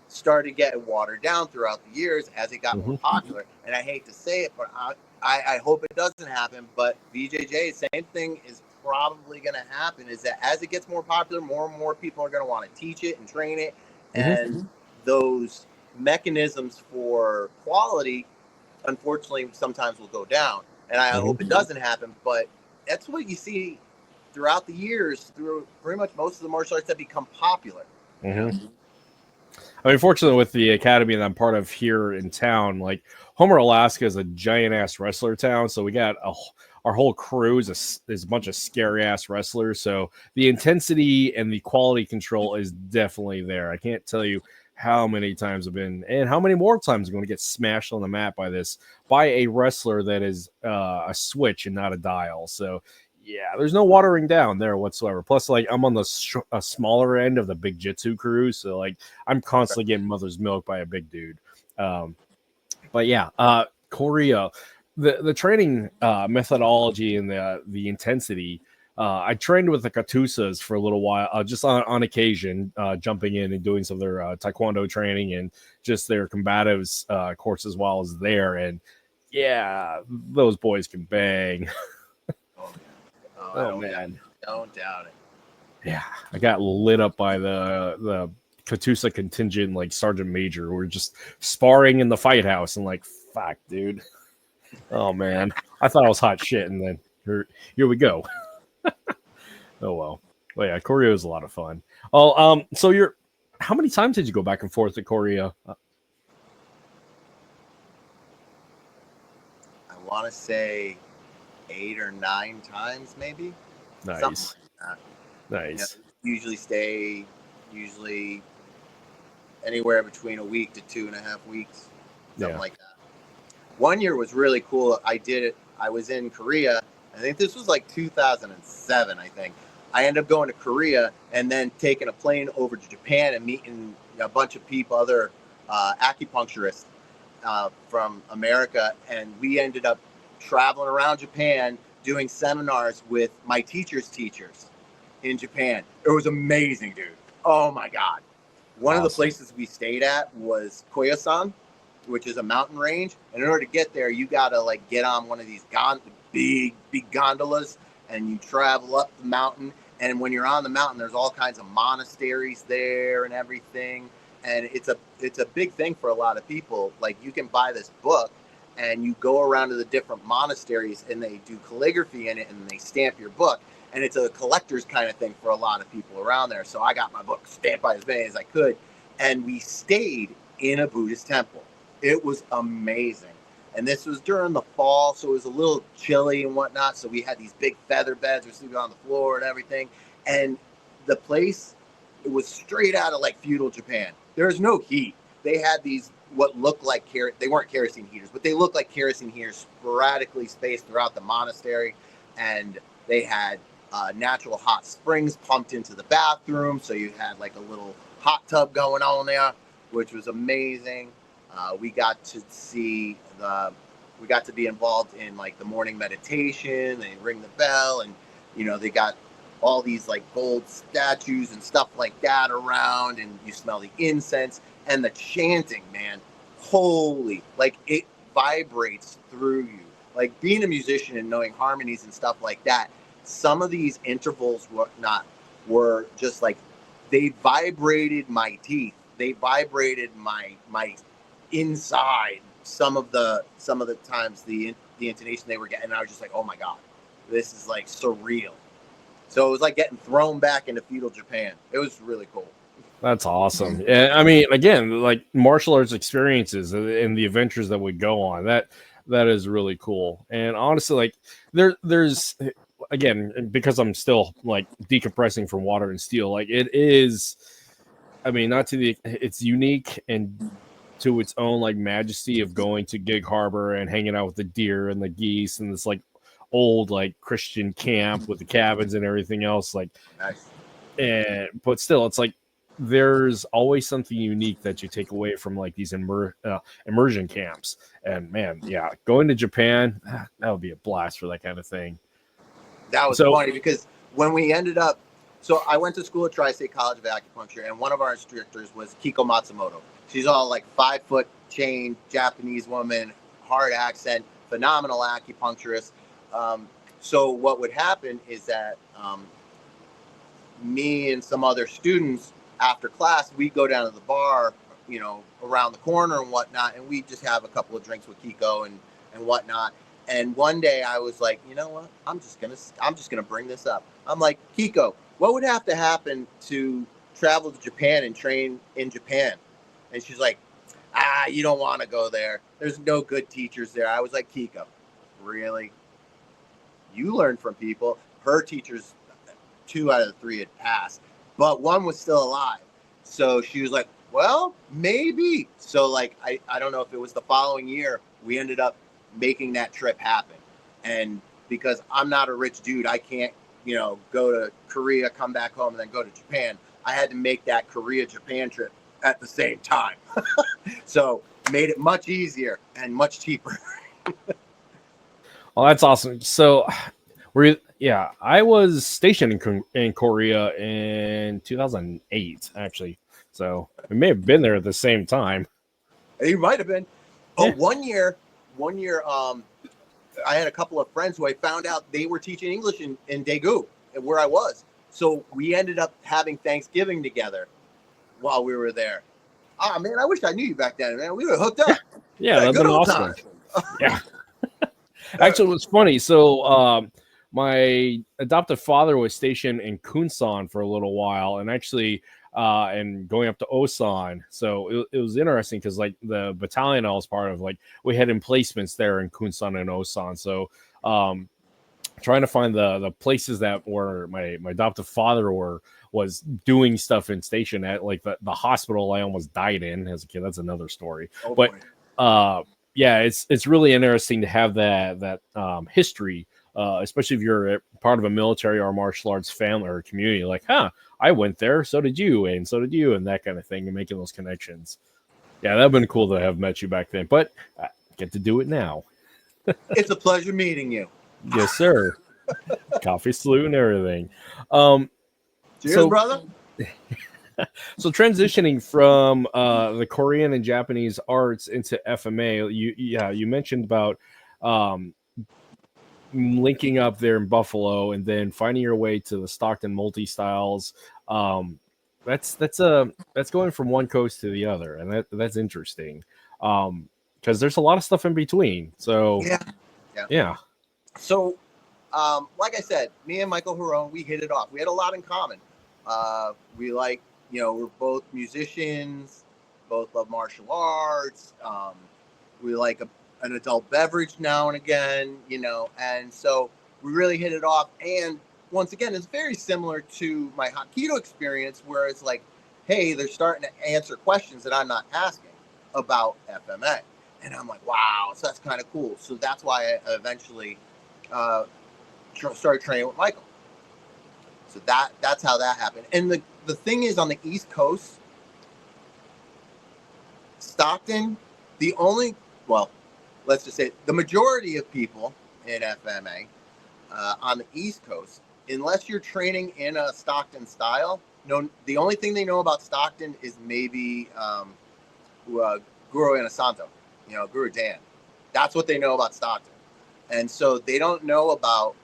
Speaker 3: started getting watered down throughout the years as it got more popular. And I hate to say it, but I hope it doesn't happen. But BJJ, same thing is probably going to happen. Is that as it gets more popular, more and more people are going to want to teach it and train it. And those mechanisms for quality, unfortunately, sometimes will go down. And I hope it doesn't happen. But that's what you see throughout the years, through pretty much most of the martial arts that become popular.
Speaker 1: I mean, fortunately, with the academy that I'm part of here in town, like Homer, Alaska is a giant ass wrestler town. So we got our whole crew is a bunch of scary ass wrestlers. So the intensity and the quality control is definitely there. I can't tell you how many times I've been and how many more times I'm going to get smashed on the mat by a wrestler that is a switch and not a dial. So yeah, there's no watering down there whatsoever. Plus, like, I'm on the smaller end of the big jitsu crew, so like I'm constantly getting mother's milk by a big dude. But yeah, Korea, the training methodology and the intensity. I trained with the Katusas for a little while, just on occasion, jumping in and doing some of their taekwondo training and just their combatives course as well as there. And yeah, those boys can bang.
Speaker 3: Oh, yeah.
Speaker 1: Oh man,
Speaker 3: don't doubt it.
Speaker 1: yeah, I got lit up by the Katusa contingent, like Sergeant Major. We're just sparring in the fight house, and like, fuck, dude. Oh man, I thought I was hot shit, and then here we go. Oh well. Well, yeah, Korea was a lot of fun. Oh, so how many times did you go back and forth to Korea?
Speaker 3: I want to say 8 or 9 times, maybe.
Speaker 1: Nice.
Speaker 3: Something like that.
Speaker 1: Nice.
Speaker 3: Usually stay anywhere between a week to 2.5 weeks, something like that. One year was really cool. I was in Korea. I think this was like 2007, I think. I ended up going to Korea and then taking a plane over to Japan and meeting a bunch of people, other acupuncturists from America. And we ended up traveling around Japan doing seminars with my teacher's teachers in Japan. It was amazing, dude. Oh my God. One of the places we stayed at was Koyasan, which is a mountain range. And in order to get there, you got to like get on one of these big gondolas and you travel up the mountain. And when you're on the mountain, there's all kinds of monasteries there and everything. And it's a big thing for a lot of people. Like, you can buy this book and you go around to the different monasteries and they do calligraphy in it and they stamp your book. And it's a collector's kind of thing for a lot of people around there. So I got my book stamped by as many as I could. And we stayed in a Buddhist temple. It was amazing. And this was during the fall, so it was a little chilly and whatnot. So we had these big feather beds. We're sleeping on the floor and everything. And the place, it was straight out of like feudal Japan. There was no heat. They had these what looked like they weren't kerosene heaters, but they looked like kerosene heaters sporadically spaced throughout the monastery. And they had natural hot springs pumped into the bathroom. So you had like a little hot tub going on there, which was amazing. We got to be involved in like the morning meditation. They ring the bell, and they got all these like gold statues and stuff like that around, and you smell the incense and the chanting, man. Holy, like, it vibrates through you. Like, being a musician and knowing harmonies and stuff like that, some of these intervals were just like, they vibrated my teeth. They vibrated my inside. Some of the times the intonation they were getting, I was just like, oh my God, this is like surreal. So it was like getting thrown back into feudal Japan. It was really cool.
Speaker 1: That's awesome. And I mean, again, like martial arts experiences and the adventures that we go on, that is really cool. And honestly, like there's again, because I'm still like decompressing from water and steel, like it is, I mean, it's unique and to its own like majesty of going to Gig Harbor and hanging out with the deer and the geese and this like old like Christian camp with the cabins and everything else. Like,
Speaker 3: nice.
Speaker 1: But still, it's like there's always something unique that you take away from like these immersion camps. And man, yeah, going to Japan, that would be a blast for that kind of thing.
Speaker 3: That was funny because when we ended up, so I went to school at Tri-State College of Acupuncture, and one of our instructors was Kiko Matsumoto. She's all like 5-foot chain, Japanese woman, hard accent, phenomenal acupuncturist. So what would happen is that me and some other students after class, we go down to the bar, around the corner and whatnot, and we just have a couple of drinks with Kiko and whatnot. And one day I was like, you know what? I'm just gonna bring this up. I'm like, Kiko, what would have to happen to travel to Japan and train in Japan? And she's like, you don't want to go there. There's no good teachers there. I was like, Kiko, really? You learn from people. Her teachers, 2 out of the 3 had passed, but one was still alive. So she was like, well, maybe. So like, I don't know if it was the following year, we ended up making that trip happen. And because I'm not a rich dude. I can't, go to Korea, come back home, and then go to Japan. I had to make that Korea-Japan trip at the same time. So made it much easier and much cheaper.
Speaker 1: Well, that's awesome. So, I was stationed in Korea in 2008, actually. So we may have been there at the same time.
Speaker 3: You might have been.
Speaker 1: Yeah.
Speaker 3: Oh, one year, I had a couple of friends who I found out they were teaching English in Daegu, where I was. So we ended up having Thanksgiving together while we were there. Ah, man, I wish I knew you back then, man. We were hooked up.
Speaker 1: Yeah, that'd
Speaker 3: good
Speaker 1: been
Speaker 3: old
Speaker 1: awesome.
Speaker 3: time.
Speaker 1: Yeah. Actually, it was funny. So, my adoptive father was stationed in Kunsan for a little while, and actually, and going up to Osan. So it was interesting because like the battalion I was part of, like we had emplacements there in Kunsan and Osan. So, trying to find the places that were my adoptive father was doing stuff in station at, like the hospital I almost died in as a kid. That's another story.
Speaker 3: Oh,
Speaker 1: But
Speaker 3: boy.
Speaker 1: yeah, it's really interesting to have that history, especially if you're a part of a military or martial arts family or community. Like, I went there, so did you, and so did you, and that kind of thing, and making those connections. Yeah, that'd been cool to have met you back then, but I get to do it now.
Speaker 3: It's a pleasure meeting you.
Speaker 1: Yes, sir. Coffee salute and everything.
Speaker 3: Cheers, brother.
Speaker 1: So transitioning from the Korean and Japanese arts into FMA, you mentioned about linking up there in Buffalo and then finding your way to the Stockton multi styles. That's going from one coast to the other, and that's interesting because there's a lot of stuff in between. So yeah.
Speaker 3: So, like I said, me and Michael Huron, we hit it off. We had a lot in common. We like, we're both musicians, both love martial arts. We like an adult beverage now and again, and so we really hit it off. And once again, it's very similar to my Hapkido experience, where it's like, hey, they're starting to answer questions that I'm not asking about FMA. And I'm like, wow, so that's kind of cool. So that's why I eventually started training with Michael. So that's how that happened. And the thing is, on the East Coast, Stockton, let's just say the majority of people in FMA on the East Coast, unless you're training in a Stockton style, the only thing they know about Stockton is maybe Guro Anasanto, Guru Dan. That's what they know about Stockton. And so they don't know about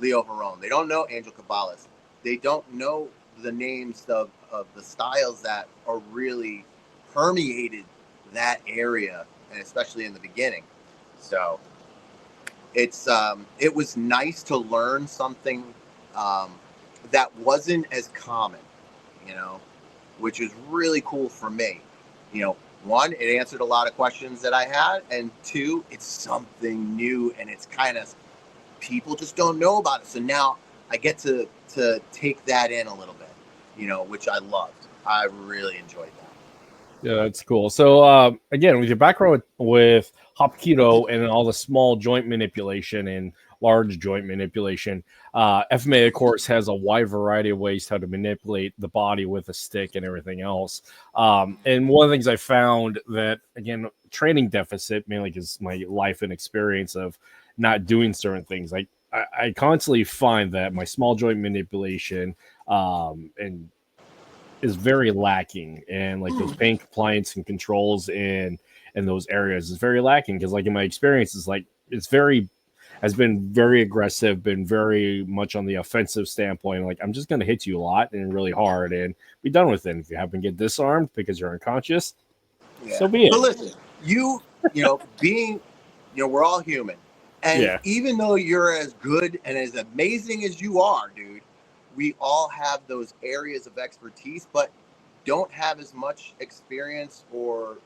Speaker 3: Leo Huron. They don't know Angel Cabales. They don't know the names of the styles that are really permeated that area, and especially in the beginning. So it was nice to learn something that wasn't as common, which was really cool for me. One, it answered a lot of questions that I had, and two, it's something new, and it's kind of, people just don't know about it. So now I get to take that in a little bit, which I loved. I really enjoyed that.
Speaker 1: Yeah, that's cool. So again, with your background with Hapkido and all the small joint manipulation and large joint manipulation, FMA, of course, has a wide variety of ways how to manipulate the body with a stick and everything else. And one of the things I found that, again, training deficit, mainly because my life and experience of not doing certain things, like I constantly find that my small joint manipulation and is very lacking, and like those pain compliance and controls in those areas is very lacking, because like in my experience is like has been very aggressive, been very much on the offensive standpoint, like I'm just going to hit you a lot and really hard and be done with it. If you happen to get disarmed because you're unconscious, so be it.
Speaker 3: But listen, being we're all human, and even though you're as good and as amazing as you are, dude, we all have those areas of expertise, but don't have as much experience or,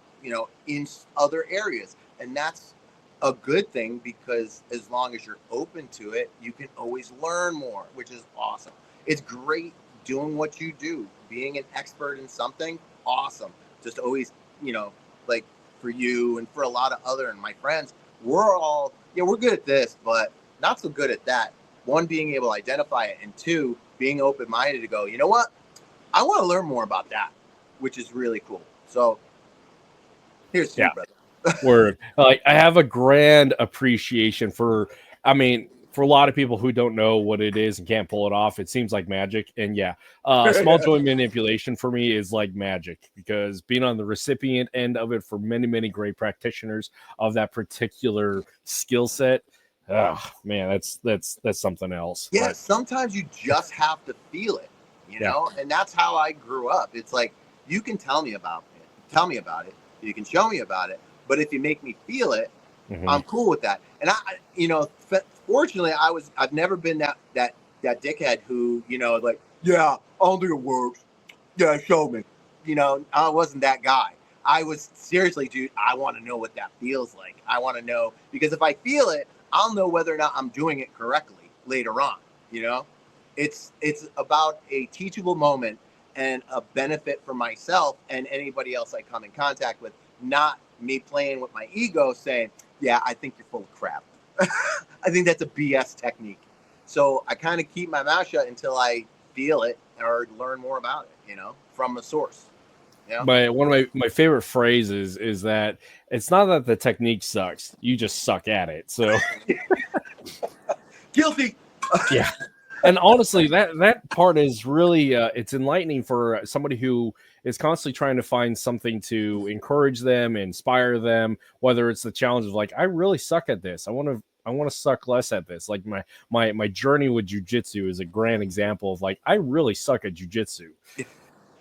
Speaker 3: in other areas. And that's a good thing, because as long as you're open to it, you can always learn more, which is awesome. It's great doing what you do, being an expert in something, awesome. Just always, like for you and for a lot of other and my friends, we're all, we're good at this, but not so good at that. One, being able to identify it, and two, being open-minded to go, you know what? I want to learn more about that, which is really cool. So here's to you, brother.
Speaker 1: Word. Like, I have a grand appreciation for, I mean, for a lot of people who don't know what it is and can't pull it off, it seems like magic. And small joint manipulation for me is like magic, because being on the recipient end of it for many, many great practitioners of that particular skill set, oh man, that's something else.
Speaker 3: Yeah,
Speaker 1: but
Speaker 3: sometimes you just have to feel it, you know, and that's how I grew up. It's like, you can tell me about it, you can show me about it, but if you make me feel it, I'm cool with that. And fortunately, I've never been that dickhead who, like, yeah, I don't think it works. Yeah, show me. I wasn't that guy. I was seriously, dude, I want to know what that feels like. I want to know, because if I feel it, I'll know whether or not I'm doing it correctly later on. It's about a teachable moment and a benefit for myself and anybody else I come in contact with, not me playing with my ego saying, yeah, I think you're full of crap. I think that's a BS technique. So I kind of keep my mouth shut until I feel it or learn more about it, from a source.
Speaker 1: One of my favorite phrases is that it's not that the technique sucks, you just suck at it. So
Speaker 3: guilty.
Speaker 1: Yeah. And honestly, that part is really it's enlightening for somebody who is constantly trying to find something to encourage them, inspire them, whether it's the challenge of like, I really suck at this. I want to suck less at this. Like my journey with jiu-jitsu is a grand example of like, I really suck at jiu-jitsu.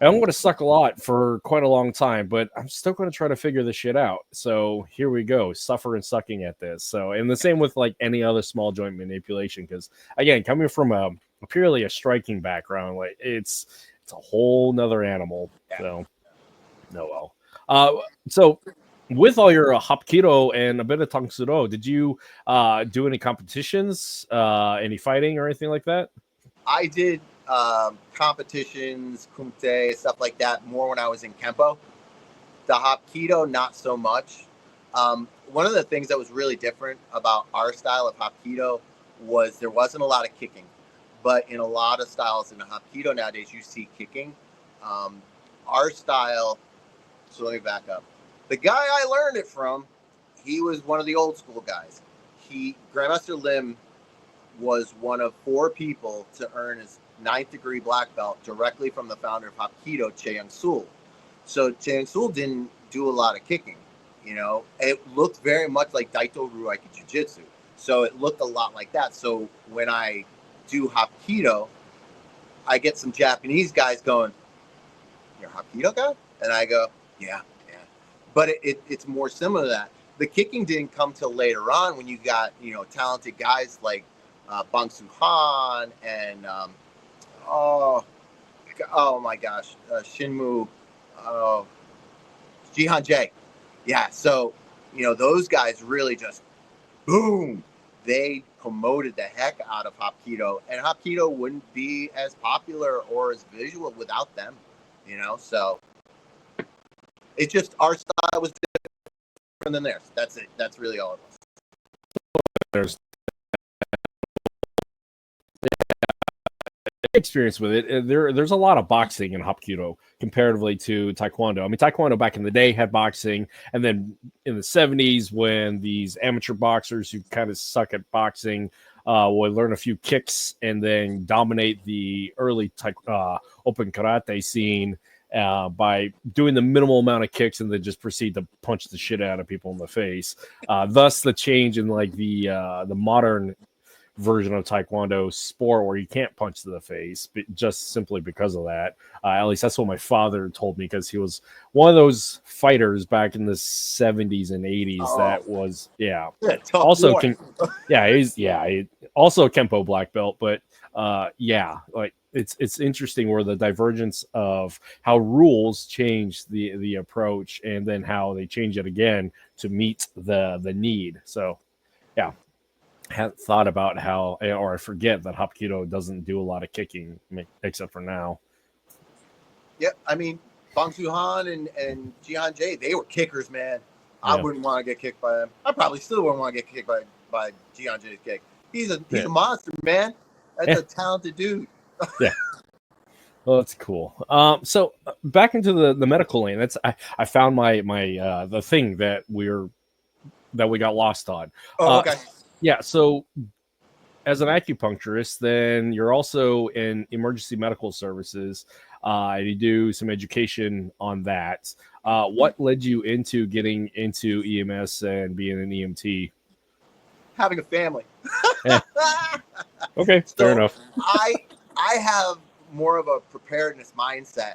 Speaker 1: I'm going to suck a lot for quite a long time, but I'm still going to try to figure this shit out. So here we go, suffer and sucking at this. So, and the same with like any other small joint manipulation, because again, coming from a purely a striking background, like it's a whole nother animal. So, no, well. So with all your Hapkido and a bit of Tangsuro, did you do any competitions, any fighting or anything like that?
Speaker 3: I did competitions, kumite, stuff like that, more when I was in Kempo. The Hapkido, not so much. One of the things that was really different about our style of Hapkido was there wasn't a lot of kicking. But in a lot of styles in the Hapkido nowadays, you see kicking. Our style, so let me back up. The guy I learned it from, he was one of the old school guys. GrandMaster Lim was one of 4 people to earn his 9th degree black belt directly from the founder of Hapkido, Yong-sul. So Yong-sul didn't do a lot of kicking. It looked very much like Daito Ruaiki Jiu-Jitsu. So it looked a lot like that. So when I do Hapkido, I get some Japanese guys going, "You're a Hapkido guy?" And I go, yeah. But it's more similar to that. The kicking didn't come till later on when you got, talented guys like Bang Soo-han and oh my gosh, Shinmu, Jihan Jae. Yeah, so those guys really just boom. They promoted the heck out of Hapkido, and Hapkido wouldn't be as popular or as visual without them. So it's just our style was different than theirs. That's it. That's really all it was.
Speaker 1: There's experience with it. There's a lot of boxing in Hapkido comparatively to Taekwondo. I mean, Taekwondo back in the day had boxing, and then in the 70s, when these amateur boxers who kind of suck at boxing would learn a few kicks and then dominate the early open karate scene by doing the minimal amount of kicks and then just proceed to punch the shit out of people in the face. Thus the change in like the modern version of Taekwondo sport where you can't punch to the face, but just simply because of that. At least that's what my father told me, because he was one of those fighters back in the 70s and 80s that was also also a Kempo black belt, but like it's interesting where the divergence of how rules change the approach and then how they change it again to meet the need. So yeah, hadn't thought about how, or I forget that Hapkido doesn't do a lot of kicking except for now.
Speaker 3: Yeah, I mean, Bang Soo-han and Jihan Jae, they were kickers, man. I wouldn't want to get kicked by them. I probably still wouldn't want to get kicked by Jihan Jae's kick. He's a monster, man. That's a talented dude.
Speaker 1: Yeah. Well, that's cool. So back into the medical lane. I found my the thing that we got lost on.
Speaker 3: Oh, okay.
Speaker 1: Yeah. So as an acupuncturist, then you're also in emergency medical services. You do some education on that. What led you into getting into EMS and being an EMT?
Speaker 3: Having a family.
Speaker 1: Okay, fair enough.
Speaker 3: I have more of a preparedness mindset,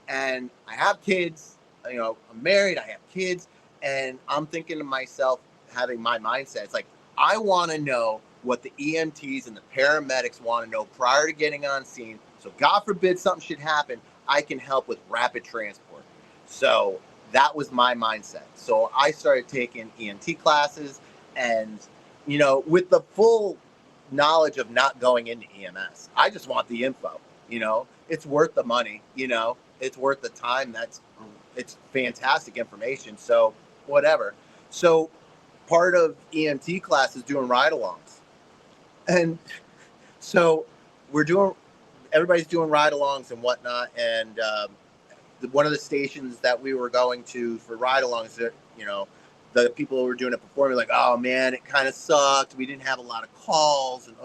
Speaker 3: and I have kids. You know, I'm married. I have kids, and I'm thinking to myself, having my mindset, it's like I want to know what the EMTs and the paramedics want to know prior to getting on scene. So God forbid something should happen, I can help with rapid transport. So that was my mindset. So I started taking EMT classes, and you know, with the full knowledge of not going into EMS. I just want the info, you know, it's worth the money, you know, it's worth the time. It's fantastic information. So whatever. So part of EMT class is doing ride-alongs. And so everybody's doing ride-alongs and whatnot. And one of the stations that we were going to for ride-alongs, you know, the people who were doing it before me, like, oh man, it kind of sucked. We didn't have a lot of calls, and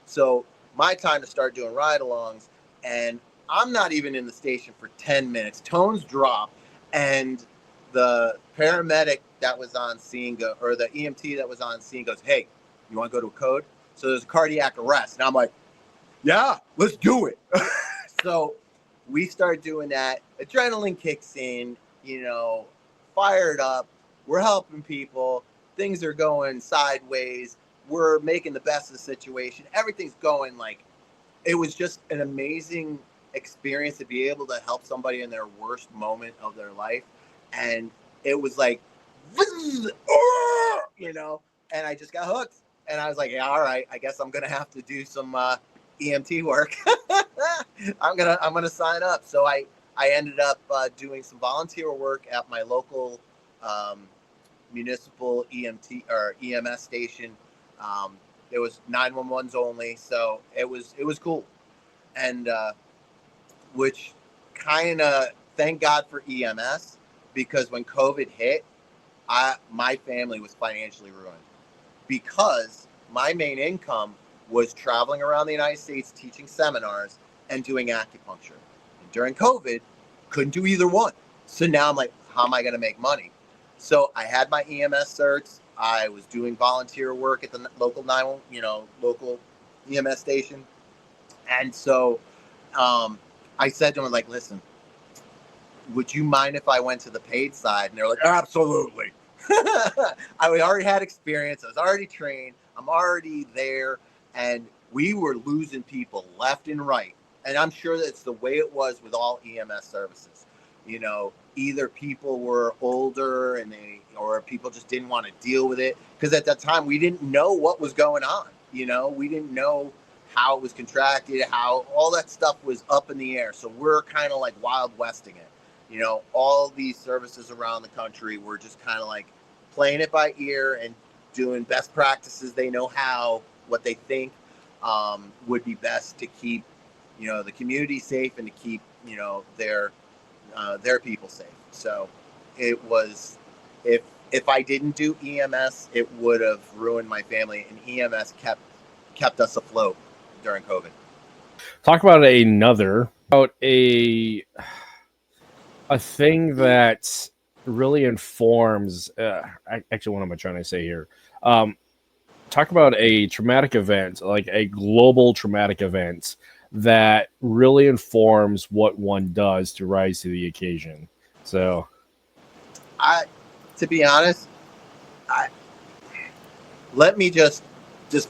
Speaker 3: so my time to start doing ride-alongs, and I'm not even in the station for 10 minutes. Tones drop, and the paramedic that was on scene or the EMT that was on scene goes, "Hey, you want to go to a code?" So there's a cardiac arrest, and I'm like, "Yeah, let's do it." So we start doing that. Adrenaline kicks in, you know, fired up. We're helping people. Things are going sideways. We're making the best of the situation. Everything's going like, it was just an amazing experience to be able to help somebody in their worst moment of their life. And it was like, you know, and I just got hooked. And I was like, yeah, all right, I guess I'm going to have to do some EMT work. I'm gonna sign up. So I ended up doing some volunteer work at my local municipal EMT or EMS station. It was 911s only, so it was cool, and which kind of thank God for EMS, because when COVID hit, my family was financially ruined because my main income was traveling around the United States teaching seminars and doing acupuncture. And during COVID, couldn't do either one. So now I'm like, how am I going to make money? So I had my EMS certs. I was doing volunteer work at the local local EMS station. And so I said to them, like, listen, would you mind if I went to the paid side? And they're like, absolutely. I already had experience. I was already trained. I'm already there. And we were losing people left and right. And I'm sure that's the way it was with all EMS services. You know, either people were older or people just didn't want to deal with it. Because at that time, we didn't know what was going on. You know, we didn't know how it was contracted, how all that stuff was up in the air. So we're kind of like Wild Westing it. You know, all these services around the country were just kind of like playing it by ear and doing best practices. They know how, what they think would be best to keep, you know, the community safe and to keep, you know, their people safe. So it was, if I didn't do EMS, it would have ruined my family, and EMS kept us afloat during COVID.
Speaker 1: Talk about a thing that really informs. Actually, what am I trying to say here? Talk about a traumatic event, like a global traumatic event that really informs what one does to rise to the occasion. So,
Speaker 3: to be honest, let me just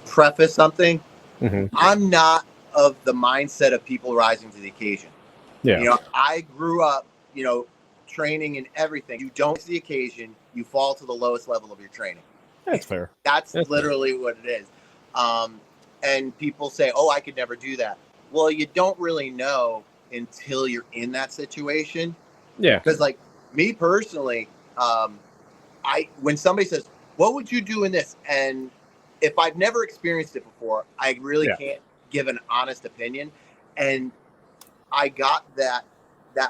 Speaker 3: preface something. Mm-hmm. I'm not of the mindset of people rising to the occasion. Yeah. You know, I grew up, you know, training and everything. You don't rise to the occasion, you fall to the lowest level of your training.
Speaker 1: That's fair.
Speaker 3: That's literally fair. What it is. And people say, oh, I could never do that. Well, you don't really know until you're in that situation. Yeah. Because like me personally, when somebody says, what would you do in this? And if I've never experienced it before, I really can't give an honest opinion. And I got that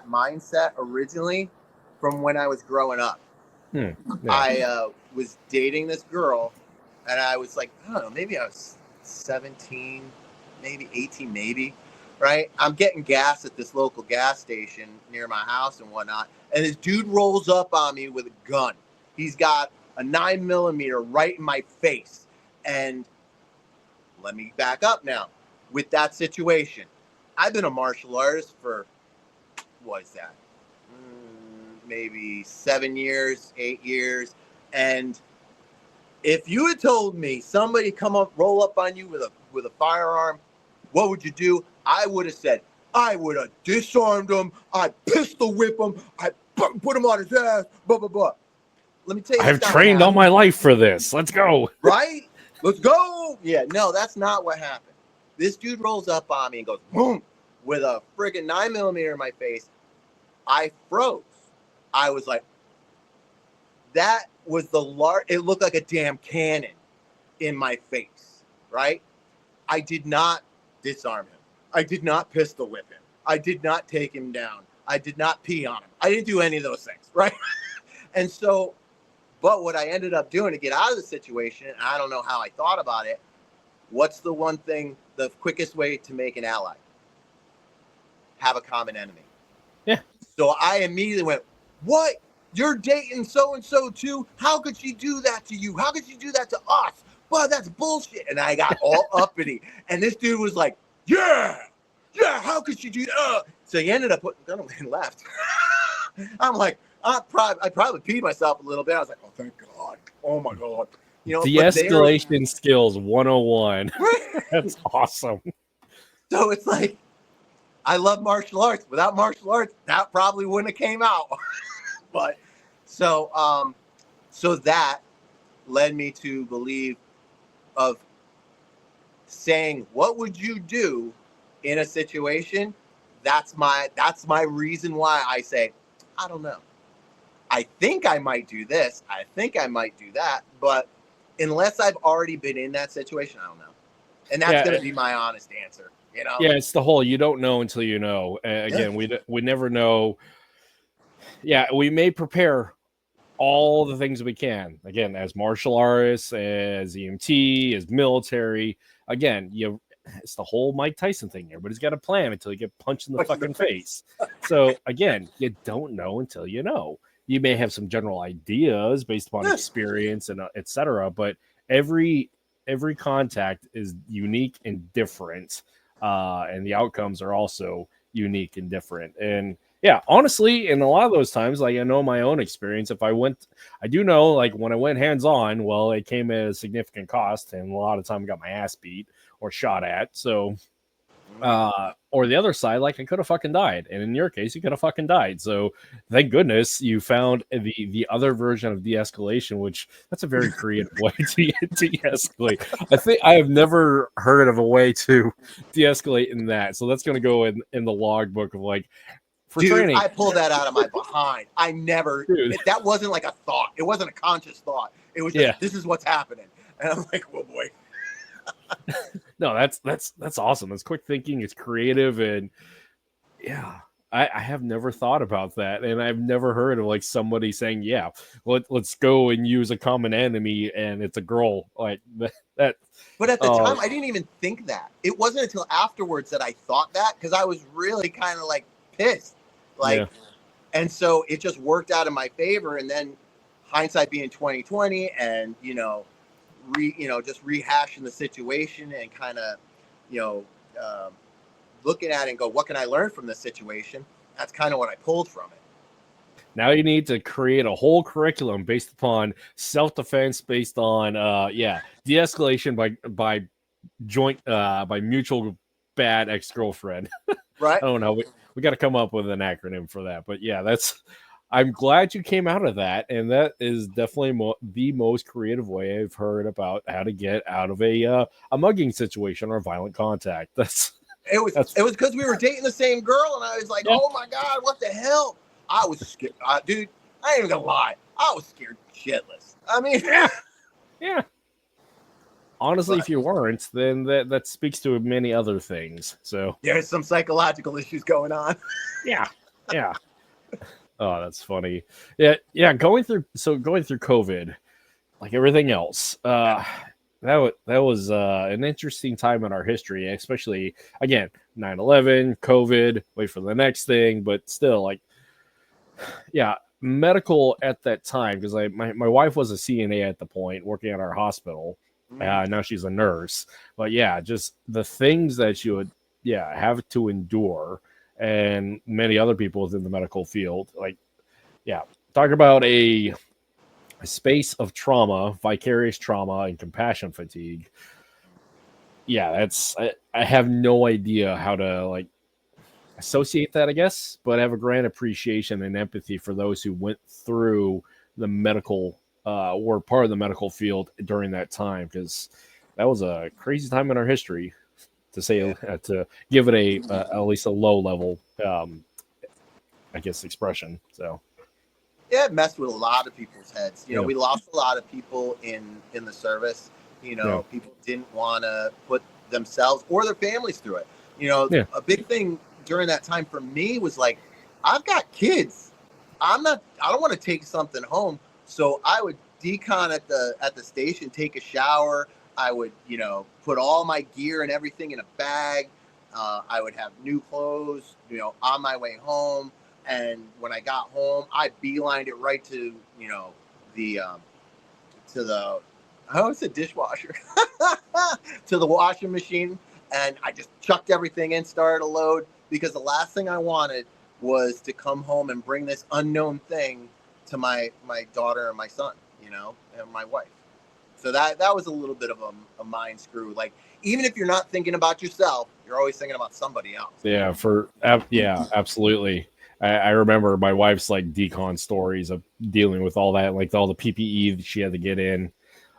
Speaker 3: mindset originally from when I was growing up. I was dating this girl, and I was like, I don't know, maybe I was 17, maybe 18, maybe, right? I'm getting gas at this local gas station near my house and whatnot, and this dude rolls up on me with a gun. He's got a 9mm right in my face. And let me back up now. With that situation, I've been a martial artist for, what is that? Maybe 7 years, 8 years. And if you had told me somebody roll up on you with a firearm, what would you do? I would have said, I would have disarmed him. I'd pistol whip him. I'd put him on his ass, blah, blah, blah. Let me tell you.
Speaker 1: I've trained all my life for this. Let's go.
Speaker 3: Right? Let's go. Yeah, no, that's not what happened. This dude rolls up on me and goes, boom, with a friggin' 9mm in my face. I froze. I was like, that was it looked like a damn cannon in my face, right? I did not disarm him. I did not pistol whip him. I did not take him down. I did not pee on him. I didn't do any of those things, right? And so, but what I ended up doing to get out of the situation, and I don't know how I thought about it, what's the one thing, the quickest way to make an ally? Have a common enemy.
Speaker 1: Yeah.
Speaker 3: So I immediately went, what? You're dating so-and-so too? How could she do that to you? How could she do that to us? Well, that's bullshit. And I got all uppity. And this dude was like, yeah, how could she do that? So he ended up putting the gun away and left. I'm like, I probably peed myself a little bit. I was like, oh, thank God. Oh, my God. You know,
Speaker 1: de-escalation skills 101. That's awesome.
Speaker 3: So it's like, I love martial arts. Without martial arts, that probably wouldn't have came out. But so that led me to believe of saying, what would you do in a situation? That's my reason why I say, I don't know. I think I might do this. I think I might do that. But unless I've already been in that situation, I don't know. And that's going to be my honest answer. You know?
Speaker 1: Yeah, it's the whole you don't know until you know. Again, we never know. Yeah, we may prepare all the things we can. Again, as martial artists, as EMT, as military. Again, it's the whole Mike Tyson thing. Everybody's got a plan until you get punched in the fucking face. So again, you don't know until you know. You may have some general ideas based upon experience and etc. But every contact is unique and different, and the outcomes are also unique and different. And yeah, honestly, in a lot of those times, like I know my own experience. I do know, like when I went hands-on, well, it came at a significant cost, and a lot of time I got my ass beat or shot at. So, or the other side, like I could have fucking died, and in your case, you could have fucking died. So, thank goodness you found the other version of de-escalation, which that's a very creative way to de-escalate. I think I have never heard of a way to de-escalate in that. So that's going to go in the logbook of like.
Speaker 3: Dude,
Speaker 1: training.
Speaker 3: I pulled that out of my behind. I never, that wasn't like a thought. It wasn't a conscious thought. It was just, this is what's happening. And I'm like, oh boy.
Speaker 1: No, that's awesome. It's quick thinking. It's creative. And yeah, I have never thought about that. And I've never heard of like somebody saying, yeah, let's go and use a common enemy. And it's a girl like that.
Speaker 3: But at the time, I didn't even think that. It wasn't until afterwards that I thought that, because I was really kind of like pissed. And so it just worked out in my favor. And then hindsight being 2020, and just rehashing the situation and kind of looking at it and go, what can I learn from this situation? That's kind of what I pulled from it.
Speaker 1: Now you need to create a whole curriculum based upon self-defense, based on de-escalation by joint by mutual bad ex-girlfriend.
Speaker 3: Right.
Speaker 1: I don't know. We got to come up with an acronym for that. But yeah, I'm glad you came out of that. And that is definitely the most creative way I've heard about how to get out of a mugging situation or violent contact.
Speaker 3: It was because we were dating the same girl, and I was like, oh my God, what the hell? I was scared. Dude, I ain't even gonna lie. I was scared shitless. I mean,
Speaker 1: yeah. honestly,
Speaker 3: But
Speaker 1: if you weren't, then that speaks to many other things. So
Speaker 3: there's some psychological issues going on.
Speaker 1: yeah, yeah. Oh, that's funny. Yeah. Going through COVID, like everything else, that was an interesting time in our history, especially again 9/11, COVID. Wait for the next thing, but still, like, yeah, medical at that time because my wife was a CNA at the point, working at our hospital. Now she's a nurse, but yeah, just the things that you would have to endure, and many other people within the medical field, like talk about a space of trauma, vicarious trauma, and compassion fatigue. Yeah, I have no idea how to like associate that, I guess, but I have a grand appreciation and empathy for those who went through the medical, were part of the medical field during that time, because that was a crazy time in our history, to say to give it at least a low level, I guess, expression. So
Speaker 3: Yeah, it messed with a lot of people's heads. You know,
Speaker 1: yeah,
Speaker 3: we lost a lot of people in the service. You
Speaker 1: yeah,
Speaker 3: know, people didn't want to put themselves or their families through it. You know,
Speaker 1: yeah,
Speaker 3: a big thing during that time for me was like, I've got kids. I don't want to take something home. So I would decon at the station, take a shower. I would, you know, put all my gear and everything in a bag. I would have new clothes, you know, on my way home. And when I got home, I beelined it right to, you know, the to the how is it dishwasher to the washing machine, and I just chucked everything in, started a load, because the last thing I wanted was to come home and bring this unknown thing to my daughter and my son, you know, and my wife. So that was a little bit of a mind screw. Like, even if you're not thinking about yourself, you're always thinking about somebody else.
Speaker 1: yeah. Yeah, absolutely. I remember my wife's like decon stories of dealing with all that, like all the PPE that she had to get in.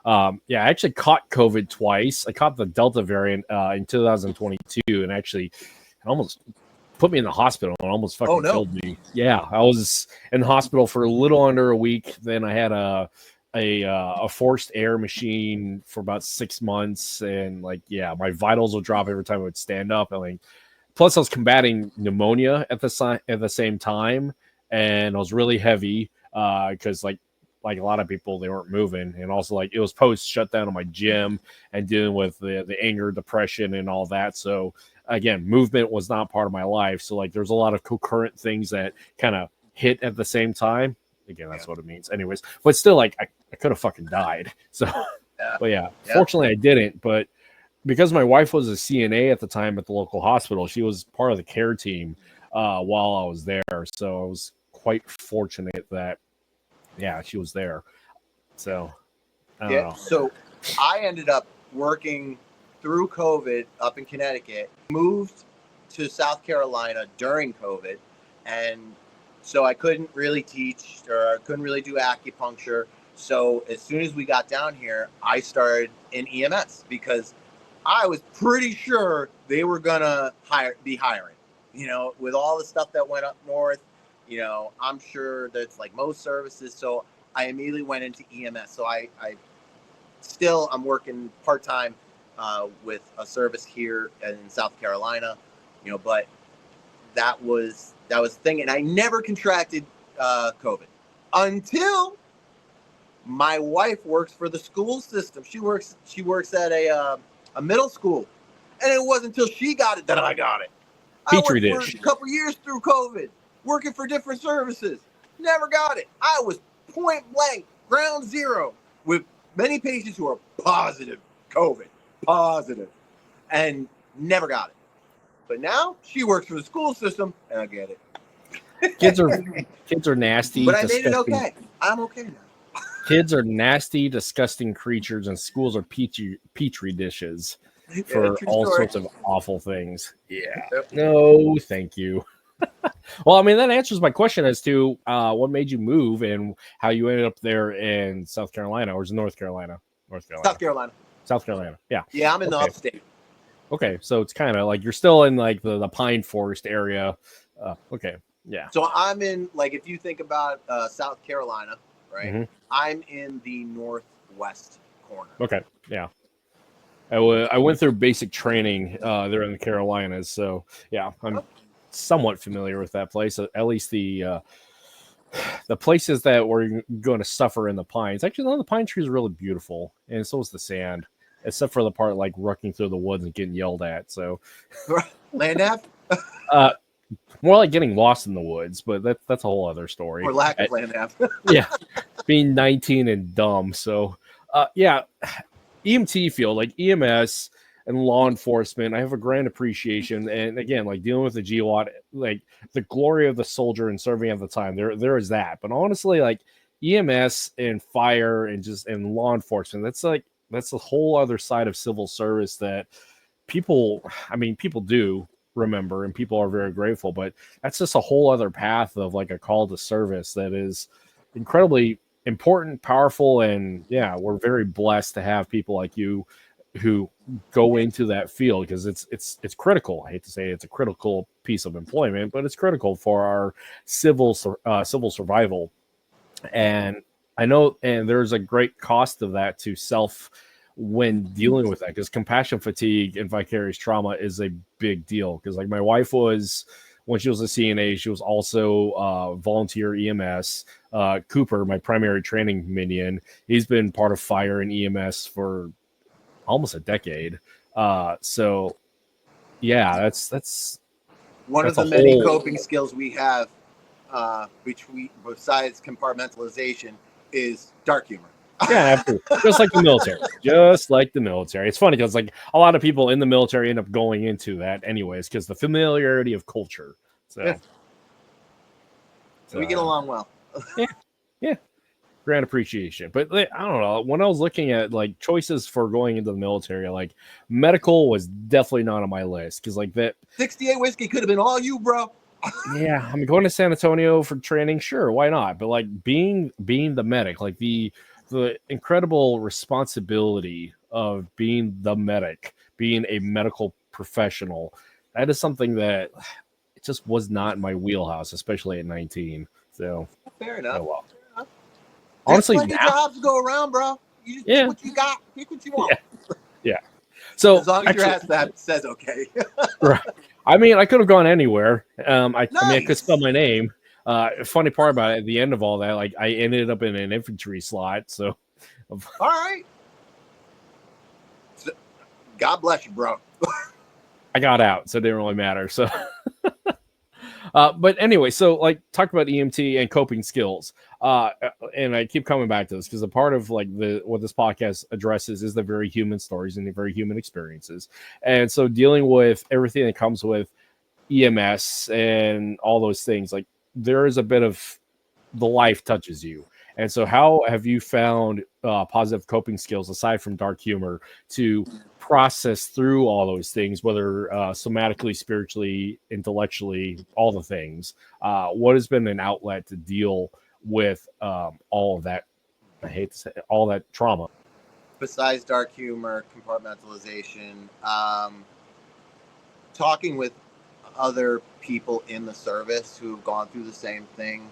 Speaker 1: Yeah, I actually caught COVID twice. I caught the Delta variant in 2022, and actually, it almost put me in the hospital and almost
Speaker 3: Oh
Speaker 1: fucking
Speaker 3: no.
Speaker 1: killed me. Yeah, I was in the hospital for a little under a week. Then I had a forced air machine for about 6 months, and like my vitals would drop every time I would stand up. And like, plus I was combating pneumonia at the same time, and I was really heavy because like a lot of people, they weren't moving, and also like it was post shutdown of my gym and dealing with the anger, depression, and all that. So again, movement was not part of my life. So like there's a lot of concurrent things that kind of hit at the same time. Again, that's what it means. Anyways, but still, like I could have fucking died. So, but yeah, fortunately I didn't. But because my wife was a CNA at the time at the local hospital, she was part of the care team while I was there. So I was quite fortunate that she was there. So I don't know.
Speaker 3: So I ended up working through COVID up in Connecticut, moved to South Carolina during COVID, and so I couldn't really teach, or I couldn't really do acupuncture. So as soon as we got down here, I started in EMS because I was pretty sure they were gonna be hiring. You know, with all the stuff that went up north, you know, I'm sure that's like most services. So I immediately went into EMS. So I'm working part-time with a service here in South Carolina, you know, but that was the thing. And I never contracted COVID until my wife works for the school system. She works at a middle school. And it wasn't until she got it that I got it. I
Speaker 1: Petri
Speaker 3: worked for
Speaker 1: dish.
Speaker 3: a couple years through COVID, working for different services. Never got it. I was point blank, ground zero, with many patients who are positive COVID, positive, and never got it. But now she works for the school system, and I get it.
Speaker 1: Kids are nasty.
Speaker 3: But I made it
Speaker 1: disgusting.
Speaker 3: okay. I'm okay now.
Speaker 1: Kids are nasty, disgusting creatures, and schools are petri dishes for all sorts of awful things. Yeah.
Speaker 3: Yep.
Speaker 1: No, thank you. Well, I mean, that answers my question as to what made you move and how you ended up there in South Carolina, or is it North Carolina?
Speaker 3: South Carolina.
Speaker 1: South Carolina. Yeah.
Speaker 3: Yeah, I'm in the upstate.
Speaker 1: Okay, so it's kind of like you're still in like the pine forest area. Okay. Yeah.
Speaker 3: So I'm in, like, if you think about South Carolina, right?
Speaker 1: Mm-hmm.
Speaker 3: I'm in the northwest corner.
Speaker 1: Okay. Yeah. I went through basic training there in the Carolinas, so yeah, I'm somewhat familiar with that place. At least the places that we're going to suffer in the pines. Actually, none of the pine trees are really beautiful, and so is the sand, except for the part like rucking through the woods and getting yelled at. So,
Speaker 3: Land nav
Speaker 1: more like getting lost in the woods, but that's a whole other story.
Speaker 3: or lack of land nav.
Speaker 1: Yeah, being 19 and dumb. So, yeah, EMT field, like EMS and law enforcement, I have a grand appreciation. And again, like dealing with the GWAT, like the glory of the soldier and serving at the time, there is that. But honestly, like EMS and fire and law enforcement, that's a whole other side of civil service that people do remember and people are very grateful, but that's just a whole other path of like a call to service that is incredibly important, powerful, and yeah, we're very blessed to have people like you who go into that field because it's critical. I hate to say it's a critical piece of employment, but it's critical for our civil survival. And I know, and there's a great cost of that to self when dealing with that because compassion fatigue and vicarious trauma is a big deal. Because like my wife was, when she was a CNA, she was also volunteer EMS. Cooper, my primary training minion, he's been part of fire and EMS for almost a decade. So yeah, that's
Speaker 3: One of the many coping skills we have besides compartmentalization is dark humor.
Speaker 1: Yeah, absolutely. Just like the military. Just like the military. It's funny because like a lot of people in the military end up going into that anyways because the familiarity of culture. So,
Speaker 3: yeah. We get along well.
Speaker 1: Yeah. Grand appreciation. But I don't know. When I was looking at like choices for going into the military, like medical was definitely not on my list because like that
Speaker 3: 68 whiskey could have been all you, bro.
Speaker 1: Yeah, I mean going to San Antonio for training, sure, why not? But like being the medic, like the incredible responsibility of being the medic, being a medical professional, that is something that it just was not in my wheelhouse, especially at 19. So
Speaker 3: fair enough.
Speaker 1: Oh, well.
Speaker 3: Fair enough.
Speaker 1: Honestly,
Speaker 3: there's plenty of jobs to go around, bro. You just pick what you got, pick what you want.
Speaker 1: Yeah. So
Speaker 3: as long as your ass says okay.
Speaker 1: Right. I mean, I could have gone anywhere. I mean, I could spell my name. Funny part about it, at the end of all that, like I ended up in an infantry slot. So,
Speaker 3: all right. God bless you, bro.
Speaker 1: I got out, so it didn't really matter. So, but anyway, so like talk about EMT and coping skills. And I keep coming back to this because a part of like what this podcast addresses is the very human stories and the very human experiences. And so dealing with everything that comes with EMS and all those things, like there is a bit of the life touches you. And so how have you found positive coping skills aside from dark humor to process through all those things, whether somatically, spiritually, intellectually, all the things? What has been an outlet to deal with all of that? I hate to say all that trauma.
Speaker 3: Besides dark humor, compartmentalization, talking with other people in the service who've gone through the same thing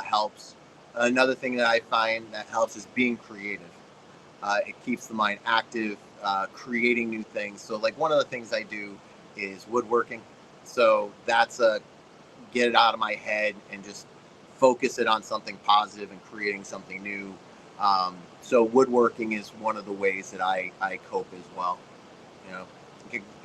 Speaker 3: helps. Another thing that I find that helps is being creative. It keeps the mind active, creating new things. So like one of the things I do is woodworking. So that's get it out of my head and just focus it on something positive and creating something new. So woodworking is one of the ways that I cope as well. You know,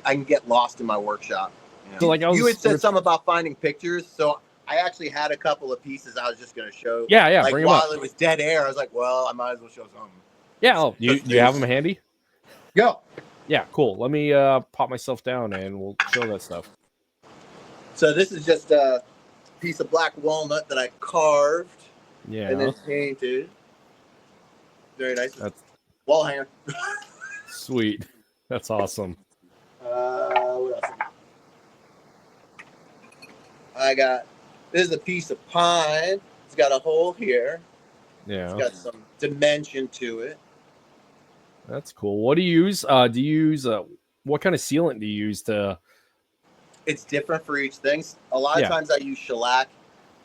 Speaker 3: I can get lost in my workshop. You know? So like you had said something about finding pictures. So I actually had a couple of pieces I was just going to show.
Speaker 1: Yeah.
Speaker 3: Like
Speaker 1: bring
Speaker 3: while it was dead air, I was like, well, I might as well show something.
Speaker 1: Yeah. Oh, you have them handy?
Speaker 3: Go.
Speaker 1: Yeah, cool. Let me pop myself down and we'll show that stuff.
Speaker 3: So this is just a piece of black walnut that I carved.
Speaker 1: Yeah.
Speaker 3: And then painted. Very nice.
Speaker 1: That's
Speaker 3: wall hanger.
Speaker 1: Sweet. That's awesome.
Speaker 3: What else? This is a piece of pine. It's got a hole here.
Speaker 1: Yeah.
Speaker 3: It's got some dimension to it.
Speaker 1: That's cool. What do you use? What kind of sealant do you use to?
Speaker 3: It's different for each thing. A lot of times I use shellac,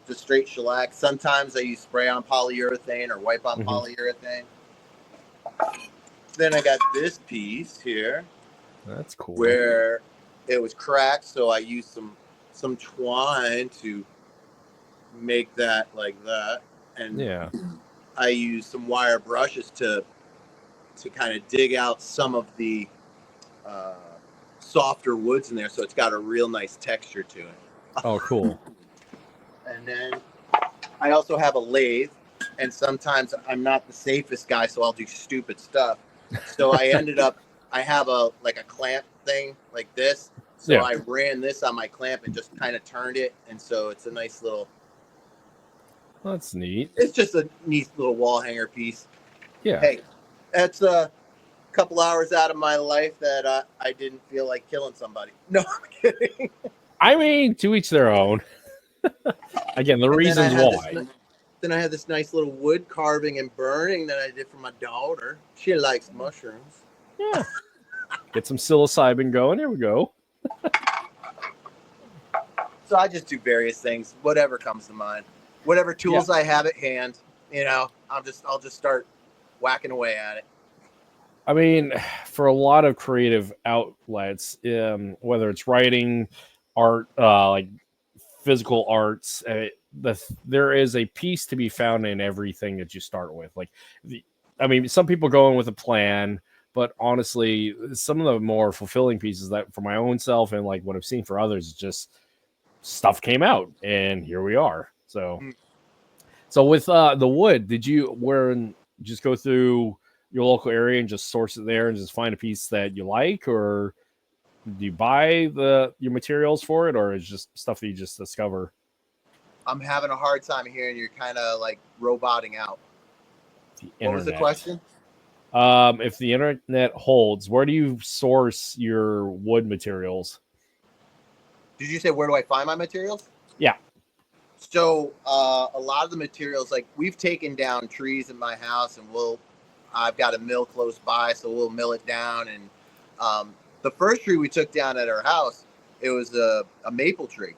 Speaker 3: just straight shellac. Sometimes I use spray on polyurethane or wipe on polyurethane. Then I got this piece here
Speaker 4: That's cool.
Speaker 3: where it was cracked, so I used some twine to make that like that, and
Speaker 4: Yeah.
Speaker 3: I used some wire brushes to kind of dig out some of the softer woods in there, so it's got a real nice texture to it.
Speaker 4: Oh, cool.
Speaker 3: And then I also have a lathe, and sometimes I'm not the safest guy, so I'll do stupid stuff. So I have a clamp thing like this. So I ran this on my clamp and just kind of turned it, and so it's a nice little.
Speaker 4: That's neat.
Speaker 3: It's just a neat little wall hanger piece.
Speaker 4: Yeah.
Speaker 3: Hey, that's a couple hours out of my life that I didn't feel like killing somebody. No, I'm kidding.
Speaker 4: I mean, to each their own. Again, the reasons why.
Speaker 3: Then I had this nice little wood carving and burning that I did for my daughter. She likes mushrooms.
Speaker 4: Yeah. Get some psilocybin going. Here we go.
Speaker 3: So I just do various things, whatever comes to mind, whatever tools I have at hand. I'll just start whacking away at it.
Speaker 4: I mean, for a lot of creative outlets, whether it's writing, art, like physical arts, there is a piece to be found in everything that you start with. Like, some people go in with a plan, but honestly, some of the more fulfilling pieces that for my own self and like what I've seen for others, just stuff came out, and here we are. So with the wood, did you just go through your local area and just source it there and just find a piece that you like, or do you buy your materials for it, or is it just stuff that you just discover?
Speaker 3: I'm having a hard time hearing you're kind of like roboting out. What was the question?
Speaker 4: If the internet holds, where do you source your wood materials?
Speaker 3: Did you say where do I find my materials?
Speaker 4: Yeah.
Speaker 3: So a lot of the materials, like we've taken down trees in my house, and I've got a mill close by, so we'll mill it down. And the first tree we took down at our house, it was a maple tree,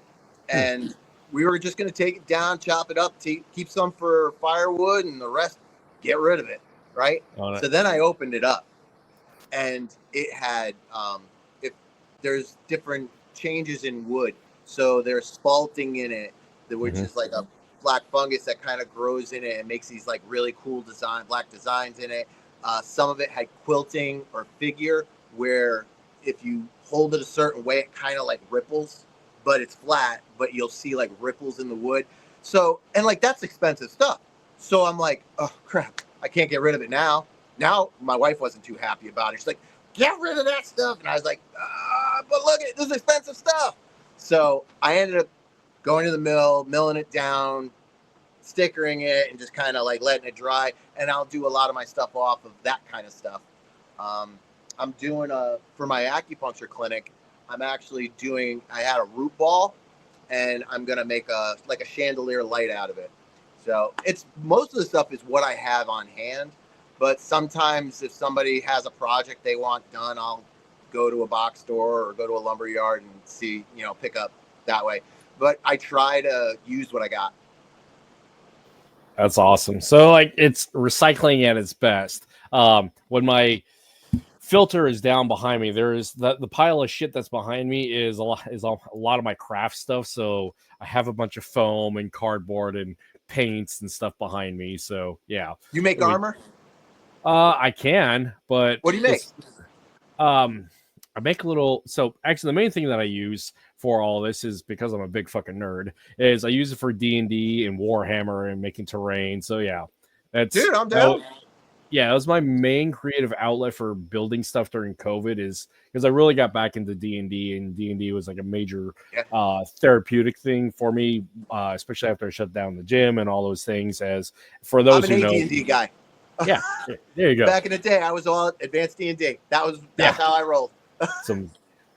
Speaker 3: and we were just going to take it down, chop it up, keep some for firewood, and the rest get rid of it, right? So then I opened it up, and it had there's different changes in wood. So there's spalting in it, which is like a black fungus that kind of grows in it and makes these like really cool black designs in it. Some of it had quilting or figure, where if you hold it a certain way, it kind of like ripples, but it's flat, but you'll see like ripples in the wood. So, and like that's expensive stuff. So I'm like, oh crap, I can't get rid of it now. Now my wife wasn't too happy about it. She's like, get rid of that stuff. And I was like, but look at this expensive stuff. So I ended up going to the mill, milling it down, stickering it, and just kind of like letting it dry. And I'll do a lot of my stuff off of that kind of stuff. I'm doing for my acupuncture clinic, I had a root ball, and I'm going to make a chandelier light out of it. So most of the stuff is what I have on hand. But sometimes if somebody has a project they want done, I'll go to a box store or go to a lumber yard and see, pick up that way. But I try to use what I got.
Speaker 4: That's awesome. So like it's recycling at its best. When my filter is down behind me, there is the pile of shit that's behind me is a lot of my craft stuff. So I have a bunch of foam and cardboard and paints and stuff behind me. So yeah.
Speaker 3: You make armor?
Speaker 4: I can, but
Speaker 3: what do you make?
Speaker 4: I make a little. So actually, the main thing that I use for all this is because I'm a big fucking nerd. Is I use it for D&D and Warhammer and making terrain. So yeah,
Speaker 3: dude, I'm down.
Speaker 4: Yeah, that was my main creative outlet for building stuff during COVID. Is because I really got back into D&D, and D&D was like a major therapeutic thing for me, especially after I shut down the gym and all those things. As for those who know, I'm
Speaker 3: an AD&D guy.
Speaker 4: Yeah, there you go.
Speaker 3: Back in the day, I was all advanced D&D. That's how I rolled.
Speaker 4: some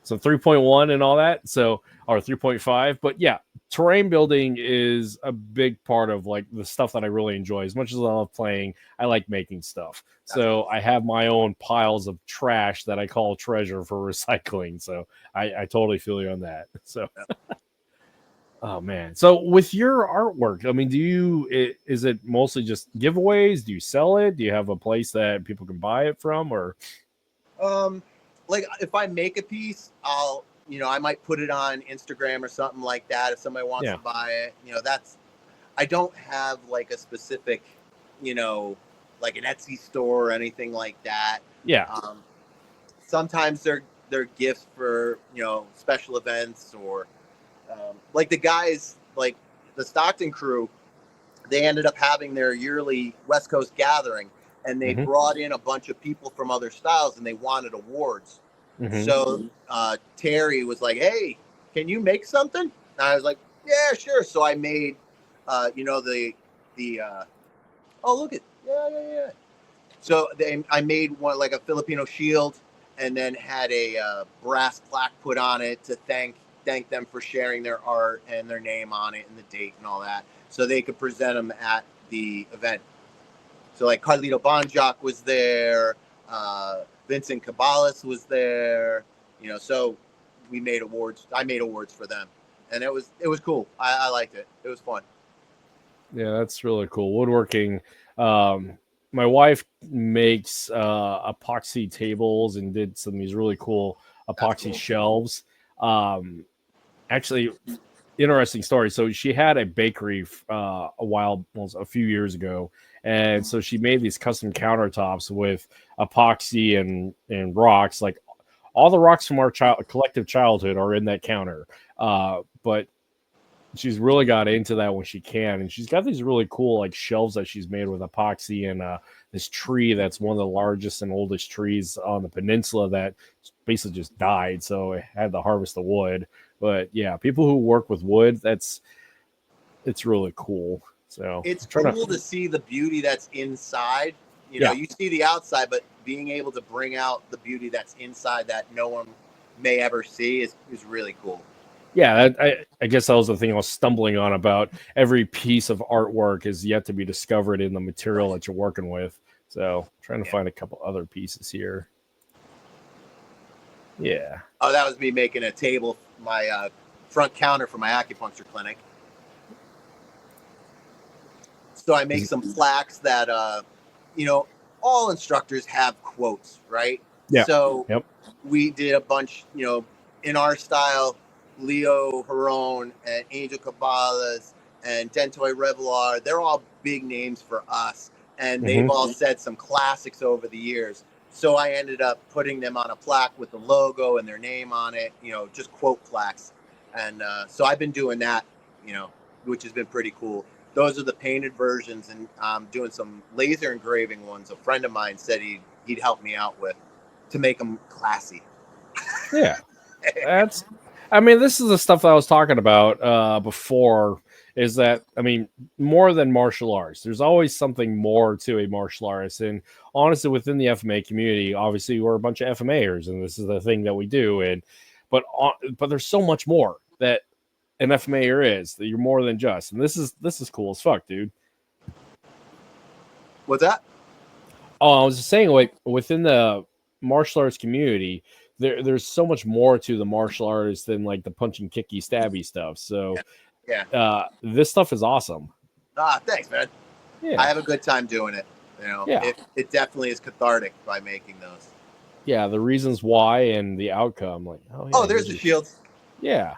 Speaker 4: 3.1 and all that, so or 3.5. But yeah, terrain building is a big part of like the stuff that I really enjoy. As much as I love playing, I like making stuff. So I have my own piles of trash that I call treasure for recycling. So I totally feel you on that. So Oh man. So with your artwork, I mean, is it mostly just giveaways? Do you sell it? Do you have a place that people can buy it from, or?
Speaker 3: Like if I make a piece, I'll, I might put it on Instagram or something like that. If somebody wants
Speaker 4: Yeah.
Speaker 3: to buy it, I don't have like a specific, like an Etsy store or anything like that.
Speaker 4: Yeah.
Speaker 3: Sometimes they're gifts for, special events or, like the guys, like the Stockton crew, they ended up having their yearly West Coast gathering, and they brought in a bunch of people from other styles, and they wanted awards. So Terry was like, "Hey, can you make something?" And I was like, "Yeah, sure." So I made, oh, look at, yeah. So I made one like a Filipino shield, and then had a brass plaque put on it to thank them for sharing their art and their name on it and the date and all that, so they could present them at the event. So like Carlito Bonjoc was there, Vincent Cabales was there, so we made awards. I made awards for them, and it was cool. I liked it. It was fun.
Speaker 4: Yeah, that's really cool. Woodworking. My wife makes epoxy tables and did some of these really cool epoxy
Speaker 3: Cool.
Speaker 4: shelves. Actually, interesting story. So she had a bakery a few years ago, and so she made these custom countertops with epoxy and rocks. Like all the rocks from our collective childhood are in that counter. But she's really got into that when she can, and she's got these really cool like shelves that she's made with epoxy and this tree that's one of the largest and oldest trees on the peninsula that basically just died, so it had to harvest the wood. But yeah, people who work with wood, it's really cool. So
Speaker 3: it's cool to see the beauty that's inside. You see the outside, but being able to bring out the beauty that's inside that no one may ever see is really cool.
Speaker 4: Yeah, I guess that was the thing I was stumbling on about. Every piece of artwork is yet to be discovered in the material that you're working with. So trying to find a couple other pieces here. Yeah.
Speaker 3: Oh, that was me making a table, my front counter for my acupuncture clinic. So I make some plaques that, all instructors have quotes, right?
Speaker 4: Yeah.
Speaker 3: So we did a bunch, in our style, Leo Huron and Angel Cabales and Dentoy Revelar. They're all big names for us, and they've all said some classics over the years. So I ended up putting them on a plaque with the logo and their name on it, just quote plaques. And so I've been doing that, which has been pretty cool. Those are the painted versions, and I'm doing some laser engraving ones. A friend of mine said he'd help me out with to make them classy.
Speaker 4: Yeah, this is the stuff that I was talking about before. Is that, more than martial arts, there's always something more to a martial artist. And honestly, within the FMA community, obviously we're a bunch of FMAers, and this is the thing that we do. But there's so much more that an FMAer is, that you're more than just. And this is cool as fuck, dude.
Speaker 3: What's that?
Speaker 4: Oh, I was just saying, like, within the martial arts community, there's so much more to the martial arts than like the punching, kicky, stabby stuff. So
Speaker 3: yeah.
Speaker 4: This stuff is awesome.
Speaker 3: Thanks, man.
Speaker 4: Yeah,
Speaker 3: I have a good time doing it. It definitely is cathartic by making those.
Speaker 4: Yeah, the reasons why and the outcome. Like,
Speaker 3: there's the shields.
Speaker 4: Yeah.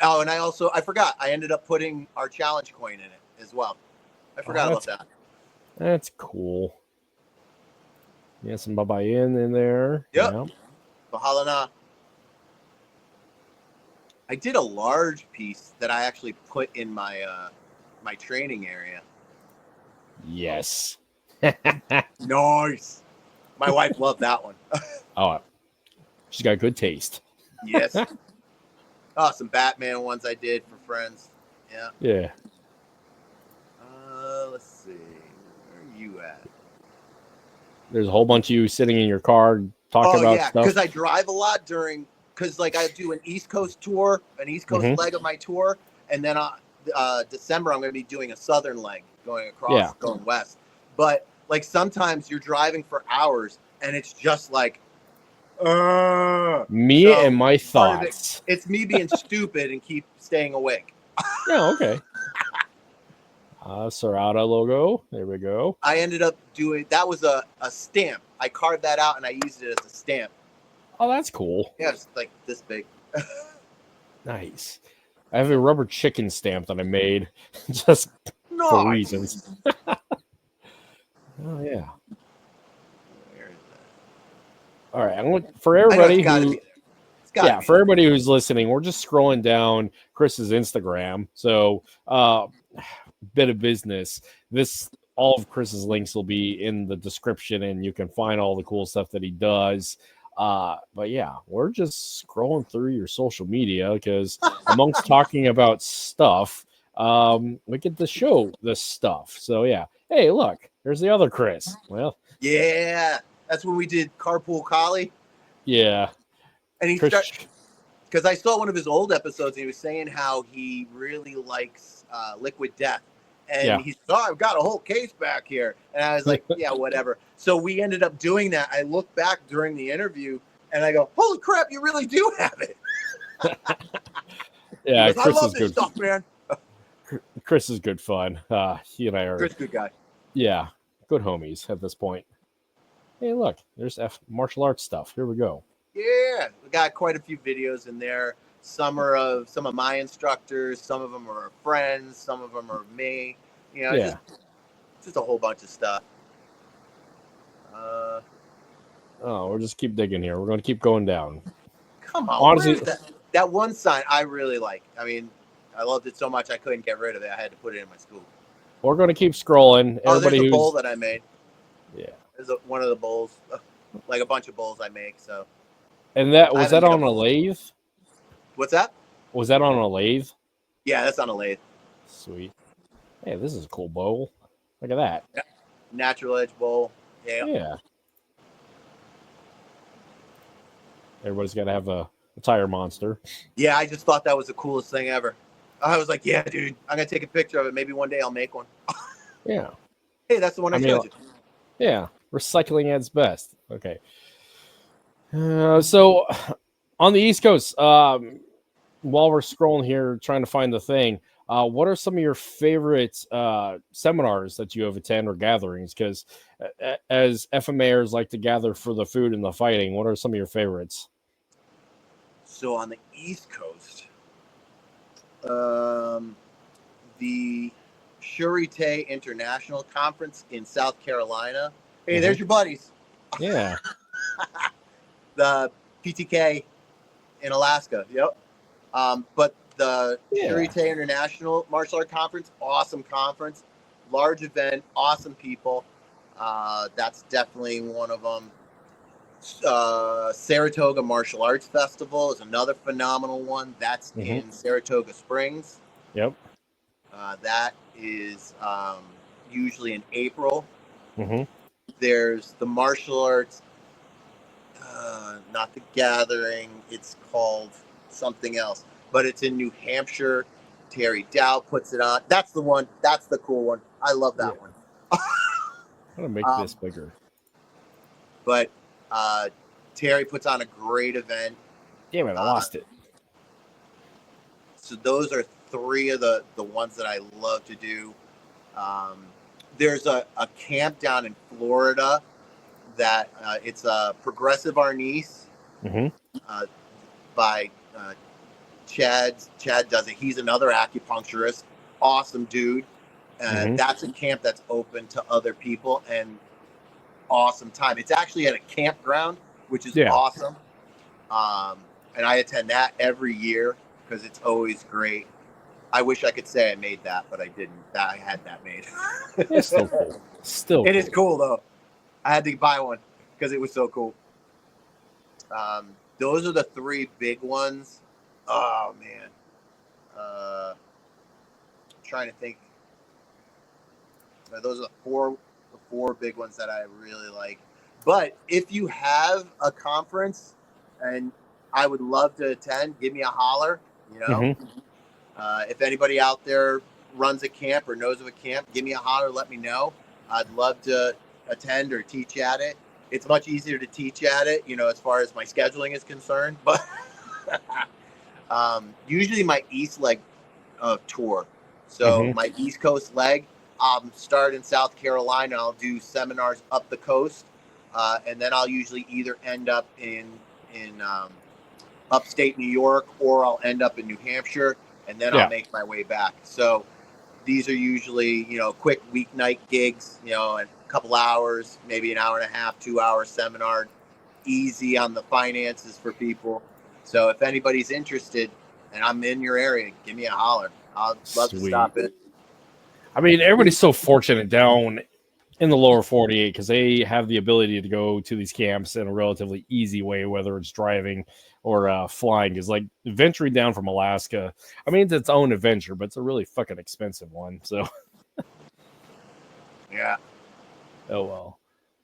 Speaker 3: Oh, and I forgot. I ended up putting our challenge coin in it as well. I forgot about that.
Speaker 4: That's cool. Yeah, some Babayan in there.
Speaker 3: Yep. Bahalana. I did a large piece that I actually put in my my training area.
Speaker 4: Yes.
Speaker 3: Nice. My wife loved that one.
Speaker 4: Oh, she's got good taste.
Speaker 3: Yes. Some Batman ones I did for friends. Yeah.
Speaker 4: Yeah.
Speaker 3: Let's see. Where are you at?
Speaker 4: There's a whole bunch of you sitting in your car talking about stuff.
Speaker 3: Because I drive a lot because like I do an East Coast tour, an East Coast leg of my tour, and then December I'm going to be doing a Southern leg going across, going west. But like sometimes you're driving for hours and it's just like
Speaker 4: Me
Speaker 3: So,
Speaker 4: and my
Speaker 3: part of it,
Speaker 4: thoughts.
Speaker 3: it's me being stupid and keep staying awake.
Speaker 4: Yeah, okay. Serrata logo. There we go.
Speaker 3: I ended up doing that was a stamp. I carved that out and I used it as a stamp.
Speaker 4: Oh, that's cool.
Speaker 3: Yeah, it's like this big.
Speaker 4: Nice. I have a rubber chicken stamp that I made just for reasons. Oh yeah.
Speaker 3: Where is that?
Speaker 4: All right. For everybody who, for everybody who's listening, we're just scrolling down Chris's Instagram. So, bit of business. All of Chris's links will be in the description, and you can find all the cool stuff that he does. But yeah, we're just scrolling through your social media because amongst talking about stuff, we get to show this stuff. So yeah, hey, look, there's the other Chris. Well,
Speaker 3: yeah, that's when we did Carpool Collie.
Speaker 4: Yeah,
Speaker 3: and he started because I saw one of his old episodes and he was saying how he really likes Liquid Death. And he said, I've got a whole case back here. And I was like, yeah, whatever. So we ended up doing that. I looked back during the interview and I go, holy crap, you really do have it.
Speaker 4: Yeah,
Speaker 3: goes,
Speaker 4: Chris
Speaker 3: I love
Speaker 4: is
Speaker 3: this
Speaker 4: good
Speaker 3: stuff, man.
Speaker 4: Chris is good fun. He and I are
Speaker 3: Chris, good guy.
Speaker 4: Yeah, good homies at this point. Hey, look, there's martial arts stuff. Here we go.
Speaker 3: Yeah, we got quite a few videos in there. Some are of some of my instructors. Some of them are friends. Some of them are me. You know, just a whole bunch of stuff.
Speaker 4: We'll just keep digging here. We're going to keep going down.
Speaker 3: Come on,
Speaker 4: honestly,
Speaker 3: that one sign I really like. I mean, I loved it so much I couldn't get rid of it. I had to put it in my school.
Speaker 4: We're going to keep scrolling.
Speaker 3: There's a bowl that I made.
Speaker 4: Yeah,
Speaker 3: there's one of the bowls, like a bunch of bowls I make. So.
Speaker 4: And that was that on a lathe?
Speaker 3: What's that?
Speaker 4: Was that on a lathe?
Speaker 3: Yeah, that's on a lathe.
Speaker 4: Sweet. Hey, this is a cool bowl. Look at that.
Speaker 3: Yeah. Natural edge bowl. Yeah.
Speaker 4: Yeah. Everybody's got to have a tire monster.
Speaker 3: Yeah, I just thought that was the coolest thing ever. I was like, yeah, dude, I'm going to take a picture of it. Maybe one day I'll make one.
Speaker 4: Yeah.
Speaker 3: Hey, that's the one I showed you.
Speaker 4: Yeah. Recycling at its best. Okay. So on the East Coast, while we're scrolling here trying to find the thing, what are some of your favorite seminars that you have attended or gatherings? Because as FMAers like to gather for the food and the fighting, what are some of your favorites?
Speaker 3: So on the East Coast, the Shurite International Conference in South Carolina. Hey, there's your buddies.
Speaker 4: Yeah.
Speaker 3: The PTK in Alaska. Yep. But the Shurite International Martial Art Conference, awesome conference, large event, awesome people. That's definitely one of them. Saratoga Martial Arts Festival is another phenomenal one. That's in Saratoga Springs.
Speaker 4: Yep.
Speaker 3: That is usually in April.
Speaker 5: There's the martial arts, not the Gathering. It's called something else, but it's in New Hampshire. Terry Dow puts it on. That's the one. That's the cool one. I love that one.
Speaker 4: I'm gonna make this bigger.
Speaker 5: But Terry puts on a great event.
Speaker 4: Damn it, I lost it.
Speaker 5: So those are three of the ones that I love to do. There's a camp down in Florida that it's a progressive Arnis by Chad. Chad does it. He's another acupuncturist. Awesome dude. That's a camp that's open to other people and awesome time. It's actually at a campground, which is awesome. And I attend that every year because it's always great. I wish I could say I made that, but I didn't. I had that made.
Speaker 4: It's still cool. Still,
Speaker 5: it is cool though. I had to buy one because it was so cool. Those are the three big ones. Oh man, I'm trying to think. Those are the four big ones that I really like. But if you have a conference and I would love to attend, give me a holler. You know, if anybody out there runs a camp or knows of a camp, give me a holler. Let me know. I'd love to attend or teach at it. it's much easier to teach at it, as far as my scheduling is concerned. But usually my East leg tour. So my East Coast leg, start in South Carolina. I'll do seminars up the coast, and then I'll usually either end up in upstate New York, or I'll end up in New Hampshire, and then I'll make my way back. So these are usually, quick weeknight gigs, a couple hours, maybe an hour and a half, 2 hour seminar, easy on the finances for people. So if anybody's interested and I'm in your area, give me a holler. I'd love to stop in.
Speaker 4: I mean, everybody's so fortunate down in the lower 48 because they have the ability to go to these camps in a relatively easy way, whether it's driving or flying. Is like venturing down from Alaska. I mean, it's its own adventure, but it's a really fucking expensive one. So,
Speaker 5: yeah.
Speaker 4: Oh well.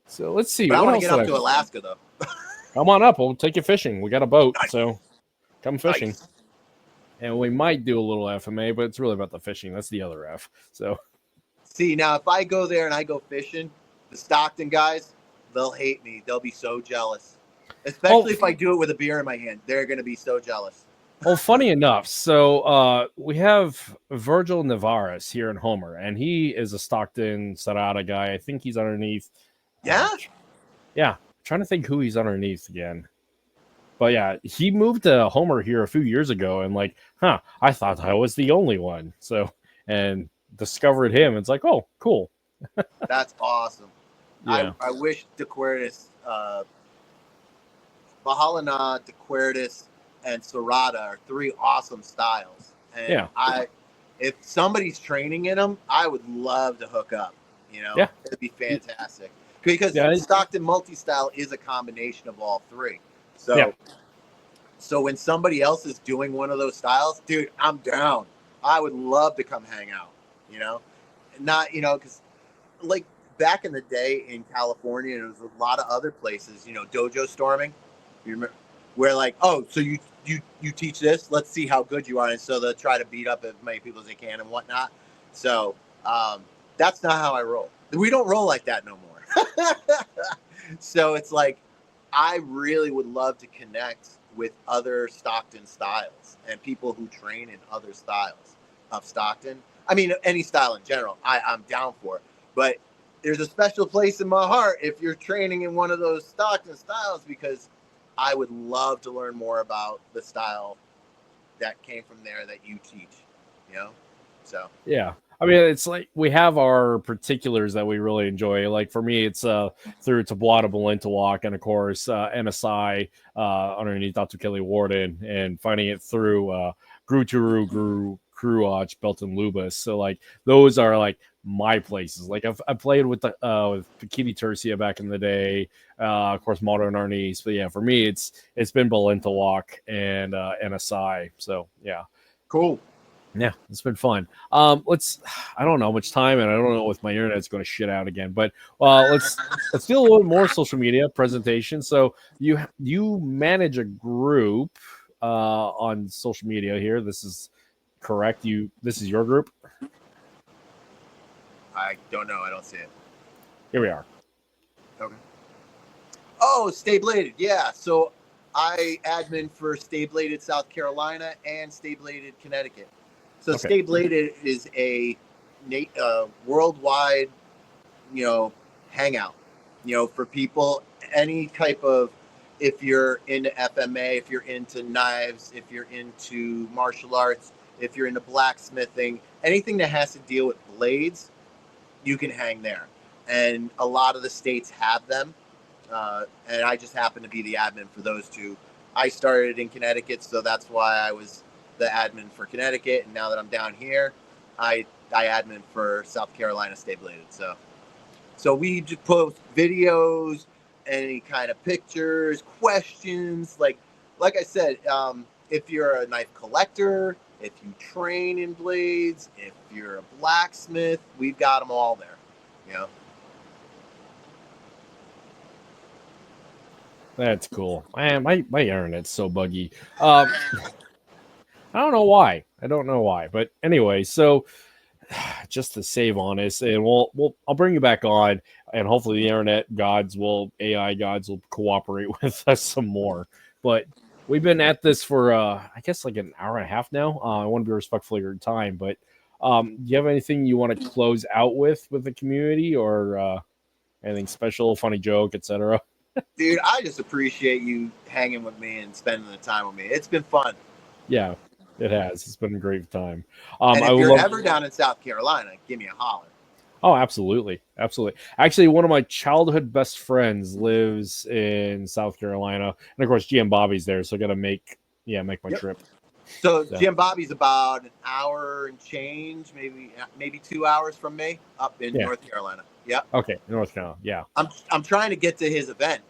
Speaker 4: So let's see.
Speaker 5: But I want to get up to Alaska though.
Speaker 4: Come on up. We'll take you fishing. We got a boat, so come fishing.
Speaker 5: Nice.
Speaker 4: And we might do a little FMA, but it's really about the fishing. That's the other F. So.
Speaker 5: See, now if I go there and I go fishing, the Stockton guys, they'll hate me. They'll be so jealous. Especially if I do it with a beer in my hand. They're going to be so jealous.
Speaker 4: Well, funny enough, so we have Virgil Navarez here in Homer, and he is a Stockton Serrata guy. I think he's underneath.
Speaker 5: Yeah?
Speaker 4: Yeah. I'm trying to think who he's underneath again. But yeah, he moved to Homer here a few years ago, and I thought I was the only one. So, and discovered him. It's like, oh, cool.
Speaker 5: That's awesome.
Speaker 4: Yeah.
Speaker 5: I wish DeQuertis, Bahalana, DeQuertis, and Serrata are three awesome styles. And if somebody's training in them, I would love to hook up. It'd be fantastic. Because Stockton multi-style is a combination of all three. So when somebody else is doing one of those styles, dude, I'm down. I would love to come hang out. Because like back in the day in California, and there was a lot of other places, dojo storming. You remember where like, oh, so you teach this? Let's see how good you are, and so they'll try to beat up as many people as they can and whatnot. So that's not how I roll. We don't roll like that no more. So it's like I really would love to connect with other Stockton styles and people who train in other styles of Stockton. I mean, any style in general, I'm down for it. But there's a special place in my heart if you're training in one of those Stockton styles, because I would love to learn more about the style that came from there that you teach, So. Yeah.
Speaker 4: I mean, it's like we have our particulars that we really enjoy. Like for me, it's through Tabuada Balintawak and of course NSI underneath Dr. Kelly Warden, and finding it through Gru Kruach, Belton Lubas. So like those are like my places. Like I played with Kitty Tercia back in the day, of course Modern Arnis. But yeah, for me it's been Balintawak and NSI. So yeah,
Speaker 5: cool.
Speaker 4: Yeah, it's been fun. I don't know how much time, and I don't know if my internet's going to shit out again. But let's do a little more social media presentation. So you manage a group on social media here. This is correct. This is your group.
Speaker 5: I don't know. I don't see it.
Speaker 4: Here we are.
Speaker 5: Okay. Oh, Stay Bladed. Yeah. So I admin for Stay Bladed South Carolina and Stay Bladed Connecticut. So Stay Bladed is a worldwide, hangout, for people, any type of, if you're into FMA, if you're into knives, if you're into martial arts, if you're into blacksmithing, anything that has to deal with blades, you can hang there. And a lot of the states have them. And I just happen to be the admin for those two. I started in Connecticut, so that's why I was the admin for Connecticut, and now that I'm down here, I admin for South Carolina Stay Bladed. So we just post videos, any kind of pictures, questions. Like I said, if you're a knife collector, if you train in blades, if you're a blacksmith, we've got them all there.
Speaker 4: That's cool. Man, my internet's so buggy. I don't know why. But anyway, so just to save on us, and I'll bring you back on, and hopefully the internet gods AI gods will cooperate with us some more. But we've been at this for I guess like an hour and a half now. I want to be respectful of your time, but do you have anything you want to close out with the community, or anything special, funny joke, etc.?
Speaker 5: Dude, I just appreciate you hanging with me and spending the time with me. It's been fun.
Speaker 4: Yeah, it has. It's been a great time.
Speaker 5: And if you're ever down in South Carolina, give me a holler.
Speaker 4: Oh, absolutely. Absolutely. Actually, one of my childhood best friends lives in South Carolina. And of course, GM Bobby's there. So I got to make my trip.
Speaker 5: So GM Bobby's about an hour and change, maybe 2 hours from me up in North Carolina. Yep.
Speaker 4: Okay. North Carolina. Yeah.
Speaker 5: I'm trying to get to his event.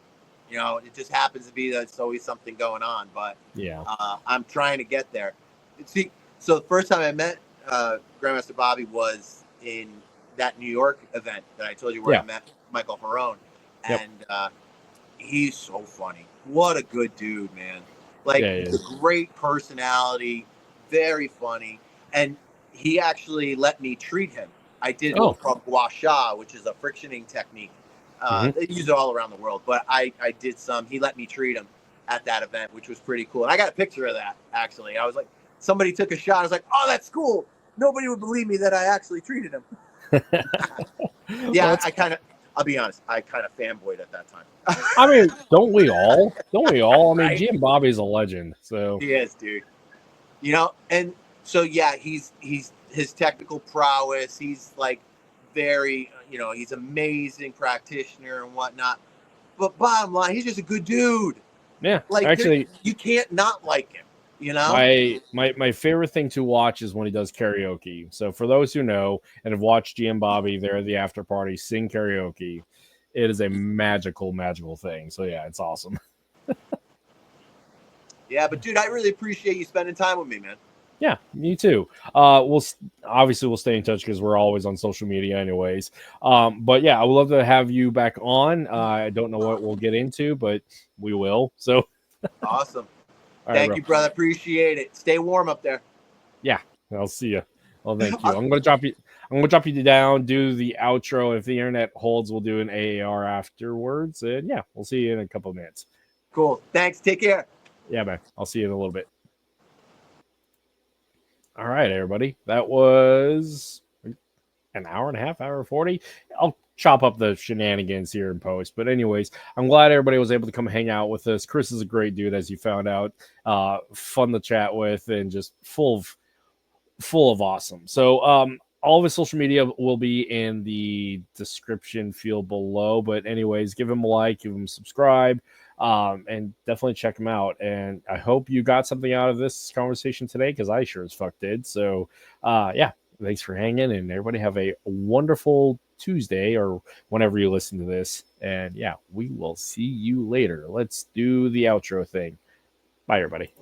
Speaker 5: You know, it just happens to be that it's always something going on, but
Speaker 4: yeah,
Speaker 5: I'm trying to get there. See, so the first time I met GrandMaster Bobby was in that New York event that I told you where I met Michael Harone, and he's so funny. What a good dude, man! Like, a great personality, very funny, and he actually let me treat him. I did what's called gua sha, which is a frictioning technique. They use it all around the world, but I did some. He let me treat him at that event, which was pretty cool. And I got a picture of that, actually. I was like, somebody took a shot. I was like, oh, that's cool. Nobody would believe me that I actually treated him. I'll be honest, I kind of fanboyed at that time.
Speaker 4: I mean, don't we all? I mean, GM Bobby's a legend. So
Speaker 5: he is, dude. You know, and so, he's his technical prowess. He's like very, he's amazing practitioner and whatnot. But bottom line, he's just a good dude.
Speaker 4: Yeah,
Speaker 5: like
Speaker 4: actually,
Speaker 5: you can't not like him. You know,
Speaker 4: my favorite thing to watch is when he does karaoke. So for those who know and have watched GM Bobby there at the after party sing karaoke, it is a magical thing. So yeah, it's awesome.
Speaker 5: Yeah, but dude, I really appreciate you spending time with me, man.
Speaker 4: Yeah, me too. We'll stay in touch because we're always on social media anyways. But yeah, I would love to have you back on. I don't know what we'll get into, but we will. So
Speaker 5: awesome. Thank you, brother. Appreciate it. Stay warm up there.
Speaker 4: Yeah, I'll see you. Well, thank you. I'm gonna drop you down, do the outro. If the internet holds, we'll do an AAR afterwards. And yeah, we'll see you in a couple of minutes.
Speaker 5: Cool. Thanks. Take care.
Speaker 4: Yeah, man. I'll see you in a little bit. All right, everybody. That was an hour and a half, hour 40. I'll chop up the shenanigans here in post. But anyways, I'm glad everybody was able to come hang out with us. Chris is a great dude, as you found out. Fun to chat with and just full of awesome. So all of his social media will be in the description field below. But anyways, give him a like, give him a subscribe. And definitely check them out. And I hope you got something out of this conversation today, because I sure as fuck did. So yeah, thanks for hanging, and everybody have a wonderful Tuesday or whenever you listen to this. And yeah, we will see you later. Let's do the outro thing. Bye, everybody.